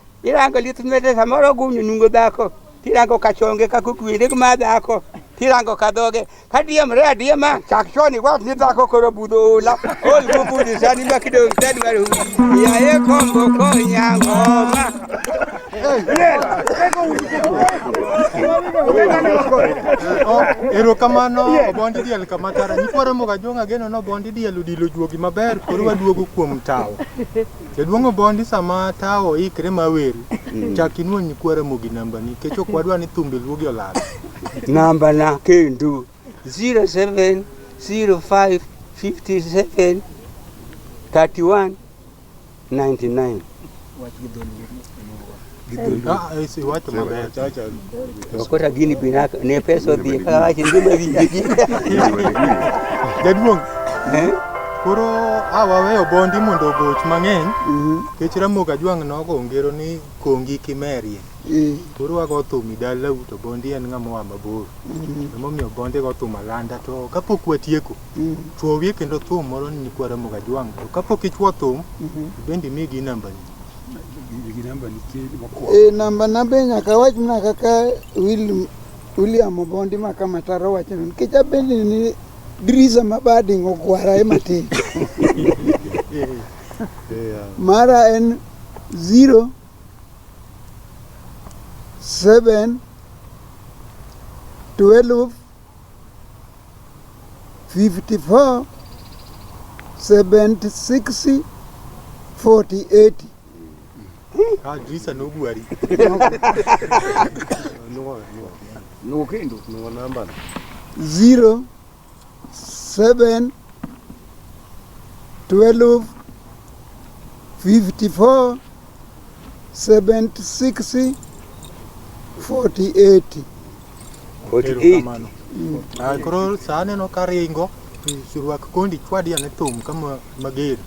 samoro gunyo nungo dhako tirango kachonge kakukwire kumadhako tirango kadhoge kadiemre adiema chakchoni wat ni dhako koro budho la ol kubudi sani makidong tani maru yaye kombo ko nyangoma erokamano obondi diel kamatara nyikwara moga jonga geno no bondi diel udilo juogi maber koro waduogo kuom tawo jaduongo bondi sama tawo ikre maweri chakinwa nyikwara mogi namba ni kecho kwadwa ni Thumbe luogi olal namba na kendo 070557 3199. Isi watu maber. Okota gini binaka ne peso dhi kaka wachi ngima dhi. Jaduong'. Koro awaweyo bondi mondo ogoch mang'eny. Kech Ramogi Ajwang' nogo ngero ni kongi kimerie. Koro wago thum dalau to bondi en ng'ama oa mabor. Emomiyo bondi go thum alanda to kapok watieko. Chuowie kendo thum moro ni nyikwa Ramogi Ajwang'. To kapok ichuo thum, bendi migi namba ni. Namba na be nyaka wach mana kaka William Obondi ma kama taro wacho nikech abendi ni Drisa Mabadi ogwara matin. Mara en 0 7 12 54 76 48. Drisa no buari. No kendo no namba 0 7 12 54 76 48. 48. Koro sane no karingo surwak kondi chwadi ane thum kama mager.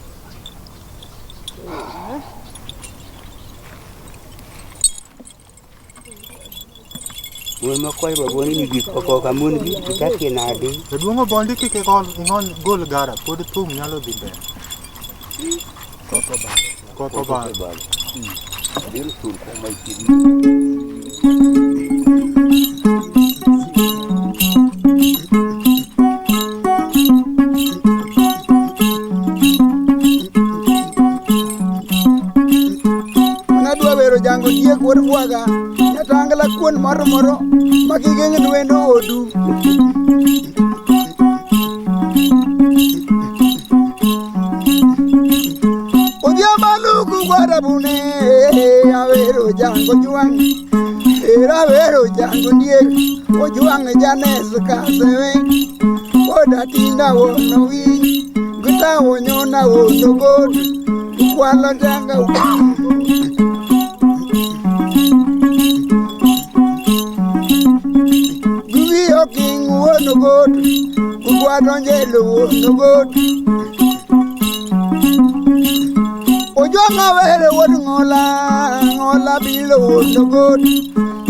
Mun makwai baboni ni gik oko kamun gi kake nade. Jaduong' Obondi kike ngon gol gara pod thum nyalo dhi mbele. Koto baro. Adil thum ko mai kidi. Manadwa wero jango die kuor bwaga. Nyatangala kuon moro moro makigeng' wendo odu. Odhiambaluku guarabune awero jango Jwang'. Awero jango ndiek Ojwang' Janes kasewe. Oda tinda wono wi gita wonyona wono god. Kwalo janga King wono god, ugwado njelo wono god. Ojwang' awere wod ngola bilo wono god.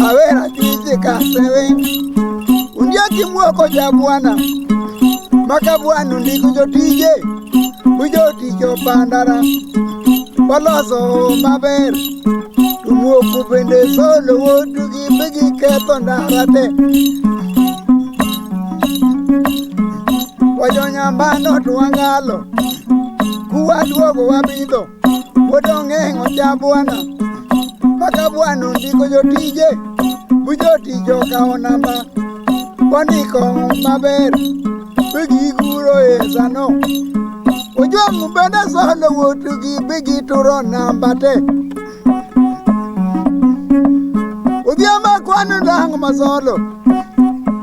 Awera chwije kasewe. Undia kimwoko jabwana, maka bwanu ndiko jotije, ujotijo pandara. Baloso maber, tumwoko bende solo wodu gibigi ketho ndarate. Wajonyambano tuangalo kuwaduogo wabidho wodong'eng'o jabwana maka bwanu ndiko jotije bujotijo kao namba wandiko maber bigiguro e sano Ojwang' bende solo wotugi bigituro namba te Odhiambo kwano dang' masolo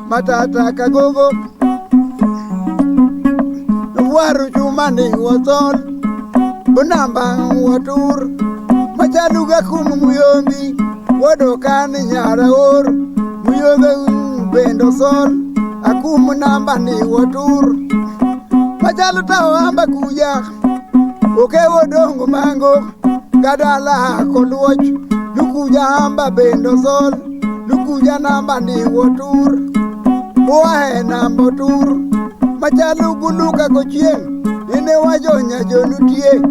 matata kagogo waru chumani watol bunamba watur machaluga kum muyombi wadokani nyara or muyombe bendo sol akum namba ni watur machalu tawamba kuja oke wodongo mango gadala kolwoch nukuja amba bendo sol nukuja namba ni watur wahe namba tur Machalu guluka kochien, ine wajonya jonutie,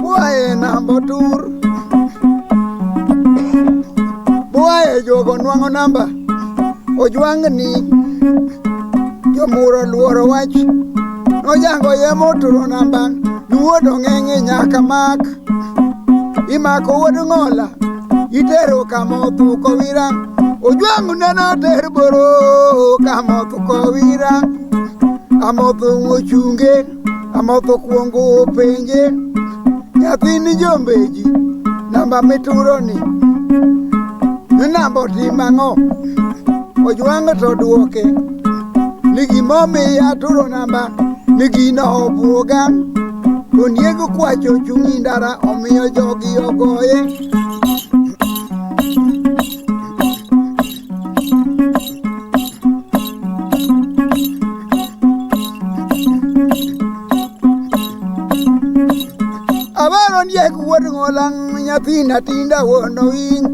buaye namba tur. Buaye jogo nwang'o namba, Ojwang' ni jomuro luoro wach, nojango yemo turo namba, nuwodo ng'eng'e nyaka mak. Imako wuod ng'ola, itero kama othuko wirang', Ojwang' neno ter boro kama othuko wirang'. Amotho ngochunge, amotho kuongo penje, nyathini jombeji, namba mituroni, namba otimang'o, Ojwang' to duoke, ni gimomiyo aturo namba, ni gino obwoga, Oniego kwacho chungi ndara omiyo jogi ogoye. Abaro ndiek wuod ngolang nyathina tinda wono winy.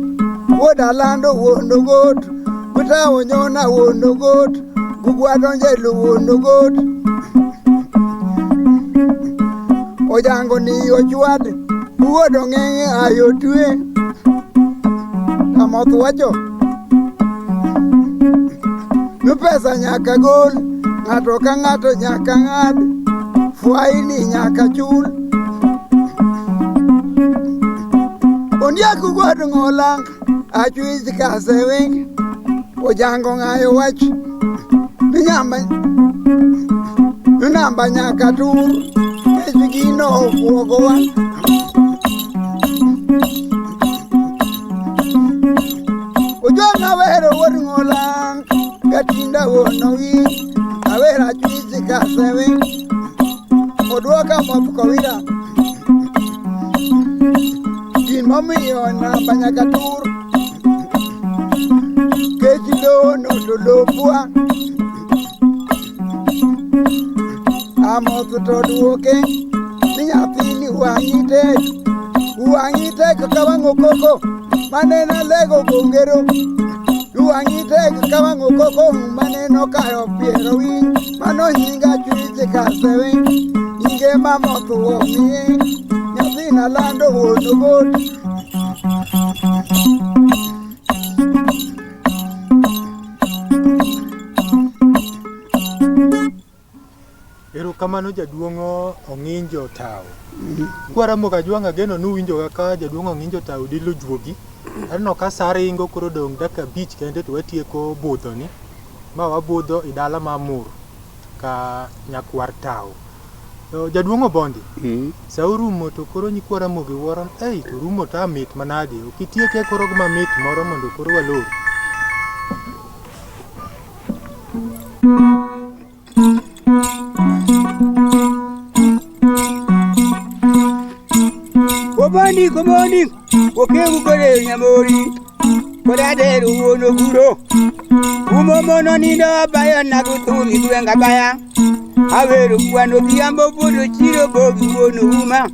Wuod alando wono got. Buta onyona wono got. Gugwado njelu wono got. Ojango ni ochwad. Wuod ong'eng'e ayo tue. Amoth wacho. Nu pesa nyaka gol. Ng'ato ka ng'ato nyaka ng'ad. Fwaini nyaka chul. Ondiek wuod ngolang achwich kasewing. Ojango ng'ayo wach. Namba nyaka tur. Kech gino ofuogowa. Ojonga wero wuod ngolang. Gatinda wono winy. Awero achwich kasewing. Oduoka moth kowira. Momiyo namba nyaka tur. Kech lono to lopwa. Amoth to duoke. Ni nyathini wang'i tek. Wang'i tek ka wang'o koko. Maneno lego gongero. Wang'i tek ka wang'o koko. Maneno kayo piero winy. Mano nyinga chwich kasewing. Nyinge mamoth womiye. Nyathina lando wono got. Erokamano jaduong' Ong'injo Tao. Kwaramo ka Jwanga geno nuwinjo kaka jaduong' Ong'injo Tao dilo juogi. Aneno ka sa ringo koro dong' dakika 5 kende to watieko budho ni. Ma wabudho i dala ma Mur ka Nyakwar Tao. Jaduong' Obondi. Sa urumo to koro nyikwaramo gi wuoron. To rumo ta mit manade. Okitieke koro gi mamit moro mondo koro walor. Kobondi, okegu kore nyamori, kodadero wono guro. Umo mono nindo bayo nagutumi duenga baya. Awero kwano biambo bodo chiro bogi wono uma.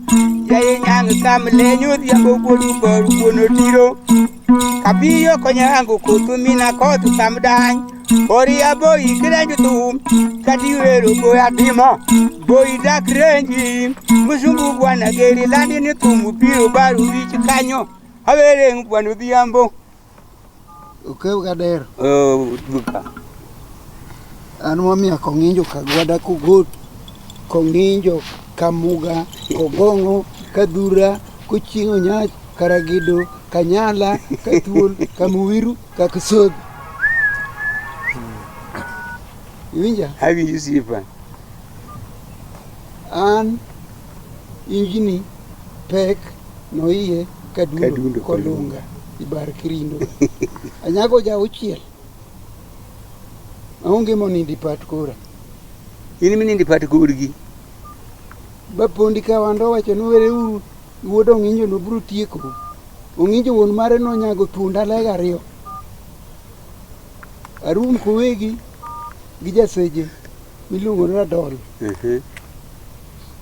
Yaye nyang kamlenyo biambo bodo boru wono tiro. Kabiyo konyango kutumina kotu samdany. Ori aboyi kiranjo tum. Kadiwero boya bimo. Boyi dak renji. Musungu bwana geri landi ni tumu piro baru wichi kanyo. Awere kwano biambo. Ukeu gader. Buka. Anu mamia kong'injo kagwada kugot. Kong'injo kamuga. Kogongo. Kadura. Kuchingo nyach. Karagido. Kanyala. Kathuol. Kamuwiru. Kakisod. Iwinja? Hawi Yusufa. An injini pek noiye kadundo kolunga ibar kirindo. Anyago ja uchiel. Aonge monindi pat kora. Ini minindi pat kurgi. Bapondi ka wando wacho nuwere uru wuod Ong'injo no biro tieko. Ong'injo wuon mare no nyago tunda lega ariyo. Arum kowegi gi jaseje miluongo ni Radol.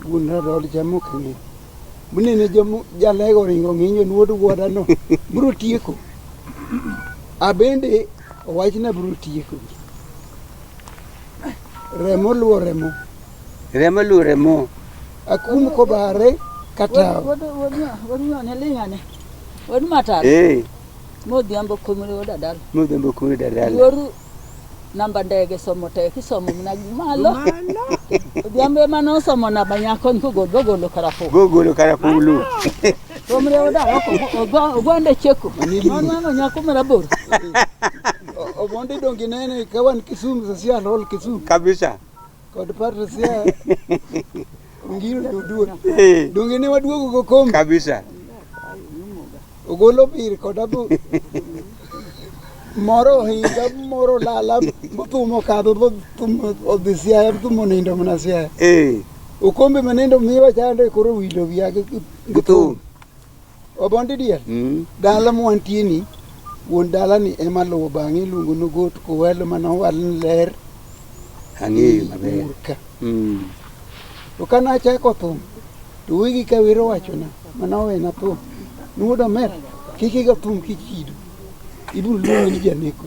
Wuon Radol chamo kang'e. Bunene jalego ringo Ong'injo wuod wuoda no biro tieko. Abende owachna biro tieko. Remo luwo remo. Remo luwo remo. Akum ko bare kata. Wadu ne lingane. Wadu matar. Modhiambo kumre dadal. Modhiambo kumre dadal. Yoru namba ndege somo tek somo na malo. Odhiambo mano somo na banyakon ko golo karafu. Golo karafu lu. Kumre oda ogonde cheko. Mano nyako marabor. Obondi dongi nene kawan Kisumu sasa lol Kisumu. Kabisa. Kod parto sia. Ngiro dudu. Dongi ne waduogo go kom. Kabisa. Ogolo bir kod abu. Moro hinga moro lala mutumo kado tumo odisia tumo nindo manasia. Okombe manendo miwa chande koro wilo viage Thum. Obondi diel. Dala mwantie ni wuon dala ni ema luwo bang'e iluongo nogot kowelo manowal ler Ang'eyo maber. Murka. To kana achako thum to wigi ka wiro wachona manowena thum nuodo mer kik igo thum kichido ibiro luongi ni janeko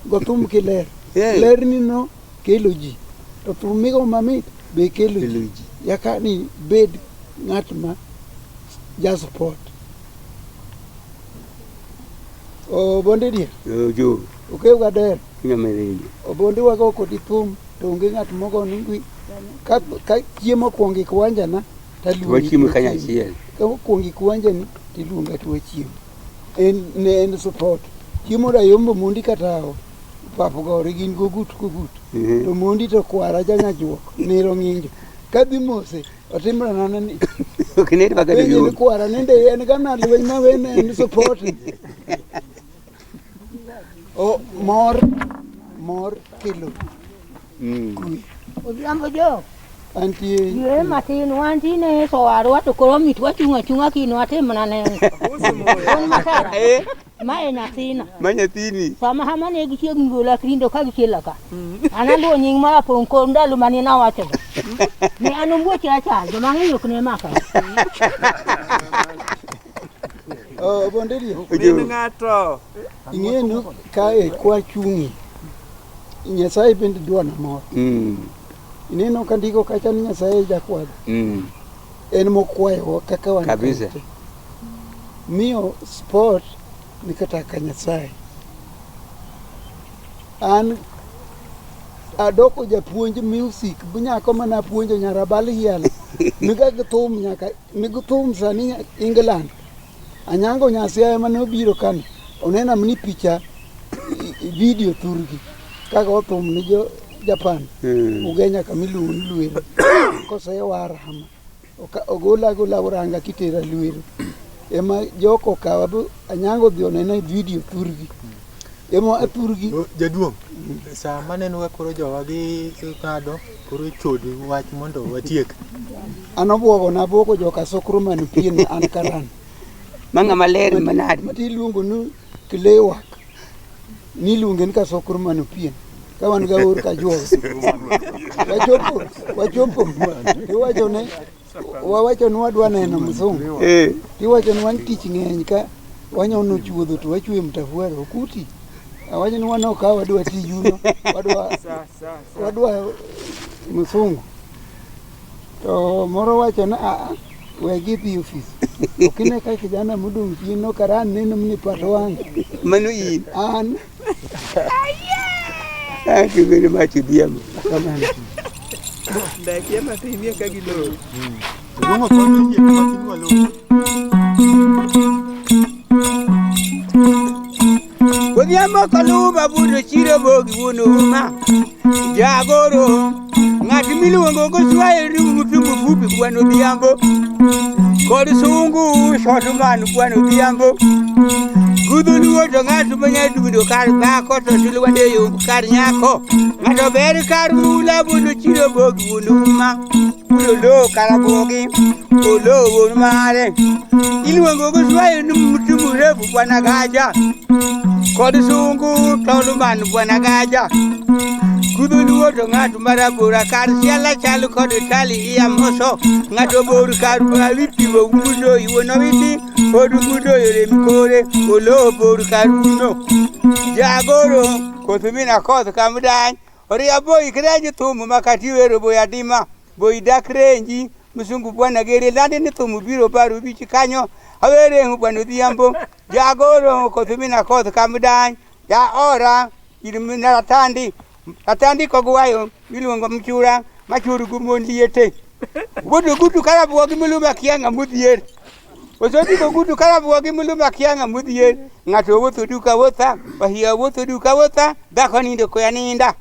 go thum kiler ler ni no kelo ji to thum migo mamit be kelo ji yaka ni bed ng'at ma ja support o bonde diel Jo. okeu ga der Nyamereni. obonde wago kodi thum to onge ng'at mogo ningwi ka chiemo kuongi kwanja na Wachiemo kanyachiel. ka kuongi kwanja ni tiluonga to wachiemo en support chiemo da yombo mondi katao papo gore gin gogut to mondi to kwara janyajuok nero ng'injo kadhi mose otimra nana ni Okineri bagado yo. ni kwara nende en gana lweny ma wene en support o mor kilo Odhiambo jo. Antie. Yue matin wantine so arwa to koro mit wachunga kino atimna ne. Mae nyathina. Ma nyathini. Sama hama ne gichiegni gola krindo ka gichiela ka. Analo nying mara pon ko ndalo mane na wacho. Ne anombo chacha joma ng'eyo kne maka. Bonderia. Min ng'ato. Ing'enu kae kwa chungi. Nyasaye bende dwana mor. Ineno kandiko kacha ni Nyasaye jakwadho. En mokwayo kaka wan. Kabisa. Miyo sport ni kata ka Nyasaye. An adoko japuonj music bunyako mana puonjo nyarabal hiel. Miga thum nyaka migu thum sani England. Anyango Nyasaye mane obiro kan onena mni picha video turgi kaga othum ni jo Japan ugenya kamilu lwero kose warahama ogola uranga kitera lwero ema joko kawabu anyango dhionena video turgi ema aturgi jaduong sa maneno ka koro jowa gi kado koro chodi wach mondo watiek anobuogo na buogo joka sokru man pien an karan Manga maler manadi. Mati luongo nu kilewak ni luongen ka sokru man pien kawan ga ur ka juo wachopo iwacho ne wawacho nwa dwa neno mzungu iwacho nwa tich ng'eny ka wanyono chuodho to wachwe mtafuaro kuti awacho nwa no ka wadwa tijuno wadwa mzungu to moro wacho na we githi office okine ka kijana mudung chino karan neno mni pato wangu Manu in. an Thank you very much, Diamo. Ndakia matini ka gilo. Dongo kono ye matini walo. Odhiambo kaluma Budho chiro bogi wuno uma. Jagoro ng'at miluongo go swaye ringu tumbu fupi kwano Odhiambo. Kod sungu shotman kwano Odhiambo. Gudho luo to ng'ato manya dudo kar dhako to silwande yo kar nyako. Ng'ato ber kar mula Budho chiro bogi wuno uma. Budho lo karabogi. Olo wuon mare. Iluongo go swaye tumbu refu kwana gaja. Kod sungu toluman bwana gaja. Gudho luo to ng'ato marabora kar siala chalo kod tali iya moso. Ng'ato bor kar witi bo Budho iwono witi. Kod Budho yore mikore. Olo bor kar uno. Jagoro koth mina koth kamdany. Oria boy kreji Thum makati wero boy adima. Boy dak renji. Musungu bwana gere lande ni Thum biro paru bichi kanyo. Awere bwana Odhiambo. Jagoro koth mina koth kamdany. Ya ora ilimina ratandi kogwayo miluongo mchura machuru gumon liete. Budho gutu karabuo gi miluma kianga mudhier. Osodi gutu karabuo gi miluma kianga mudhier. Ng'ato wuotho duka wotha, bahia wuotho duka wotha, dhako nindo koya ninda.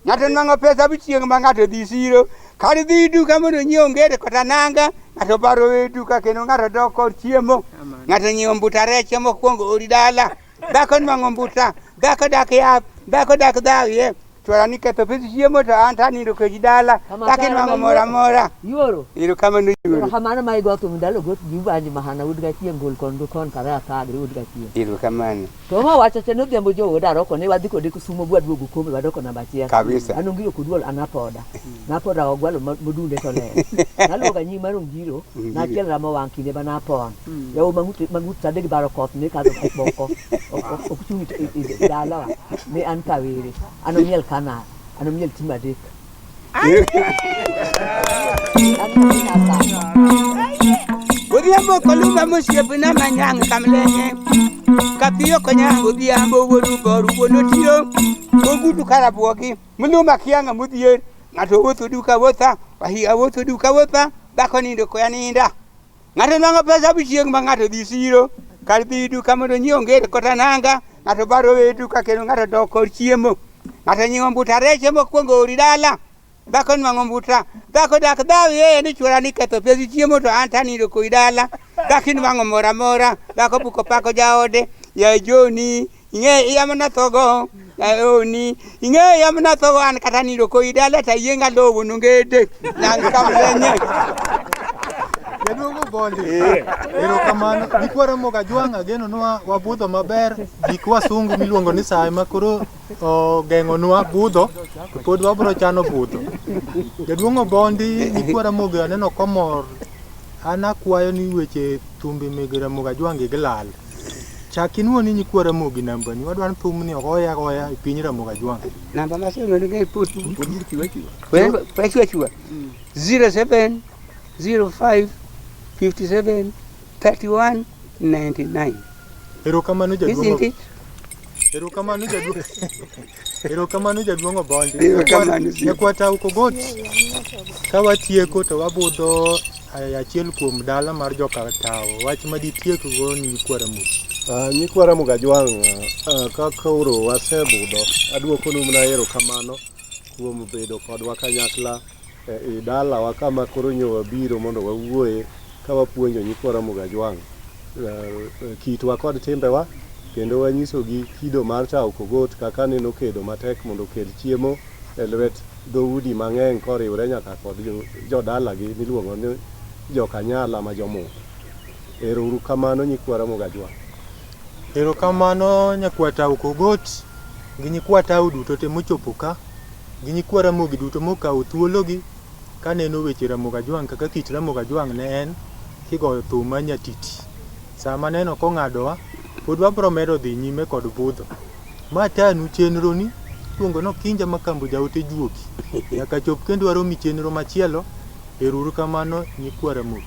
Ng'ato nang'o pesa bichieng' ma ng'ato dhi siro. Kar dhi duka mondo nyiew ngede kata nanga, ng'ato baro we duka kendo ng'ato dok kod chiemo. Ng'ato nyiew mbuta rech mokwongo ori dala. Dhako nwang'o mbuta, dhako dak yath, dhako dak dhawie. chwara ni ketho pes chiemo to an tanindo kodi dala takin wango mora mora Yuoro. iro kamano yuoro Kamano ma igo to ndalo got gibanji mahana udga chien gol kondo kon kara kadri udga chien. iro kamano To ma wacha teno dhiambo jo odaro ko ne wadhi kode kusumo gwa duogo kome wadoko namba achiel. Kabisa. Anongiro kuduol anapoda. Napoda ogwalo modunde to le. Naloga nyi marong giro na kel ramo wang kinde bana pon. Yo mangut tade gi baro koth ne ka do boko. Okuchungi dala ne an kawere. Anomiel kana. Anomiel timadek. Odhiambo kolumba mosiepna manyang kamlenye kapiyo konyango odhiambo wuodu boru wuono tiro ogudu karabuogi muluma kianga mudhier ng'ato wuotho duka wuotha wahiga wuotho duka wuotha dhako nindo koya ninda ng'ato nwang'o pesa bichieng' ma ng'ato dhi siro kar dhi duka mondo nyiew ngede kota nanga ng'ato baro we duka kendo ng'ato dok kod chiemo ng'ato nyiewo mbuta reche mokwongo ori dala dhako nwang'o mbuta dhako dak dhawi ni chwora ni ketho pesi chiemo to an tanindo kodi dala dhako nwang'o mora mora dhako buko pako jaode ya joni ing'e yamna thogo ya oni ing'e yamna thogo an kata nindo kodi dala ta yienga lowo nongede nang kamlenye Jaduogo bondi. Ero kamano nikwara moga jwanga geno nwa wabudho maber gik wasungu miluongo ni sai makoro gengo nwa budho pod wabro chano budho. Jaduongo bondi nikwara moga neno komor ana kwayo ni weche thumbe megera moga jwangi gilal. Chakinwo ni nikwara mogi namba ni wadwan thum ni goya e piny Ramoga jwanga. Namba maseno nge putu chiwa 0705 57 31 99. Erokamano jaduongo. Isn't it? Erokamano jaduongo bondi. Erokamano. Nyakwata ukogot. Kawatieko to wabudho achiel kuom dala mar joka tao. Wach maditieko go ni nikwara mogi. Nyikwara Moga jwang' kaka oro wasebudho aduoko numna erokamano kuom bedo kodwa kanyakla e dalawa kama koro nyowa biro mondo wawuoye ka wapuonjo nyikwara Moga jwang' kitwa kod timbewa kendo wanyisogi kido mar tao kogot kaka neno kedo matek mondo kel chiemo e lwet dhoudi mang'eny koriwre nyaka kod jodalagi miluongo ni jokanyala ma jomo. Ero kamano nyikwara Moga jwang'. Erokamano nyakwata ukogot gi nyikwata duto te mochopo ka gi nyikwara mogi duto mokawo thuologi kaneno weche Ramoga jwang' kaka kit Ramoga jwang' ne en kigoyo thum ma Nyatiti. Sama neno kong'adowa pod wabro medo dhi nyime kod budho. Ma tanu chenro ni luongo no kinja makambo jaote juoki. Nyaka chop kendo waromi chenro machielo. Erokamano nyikwara mogi.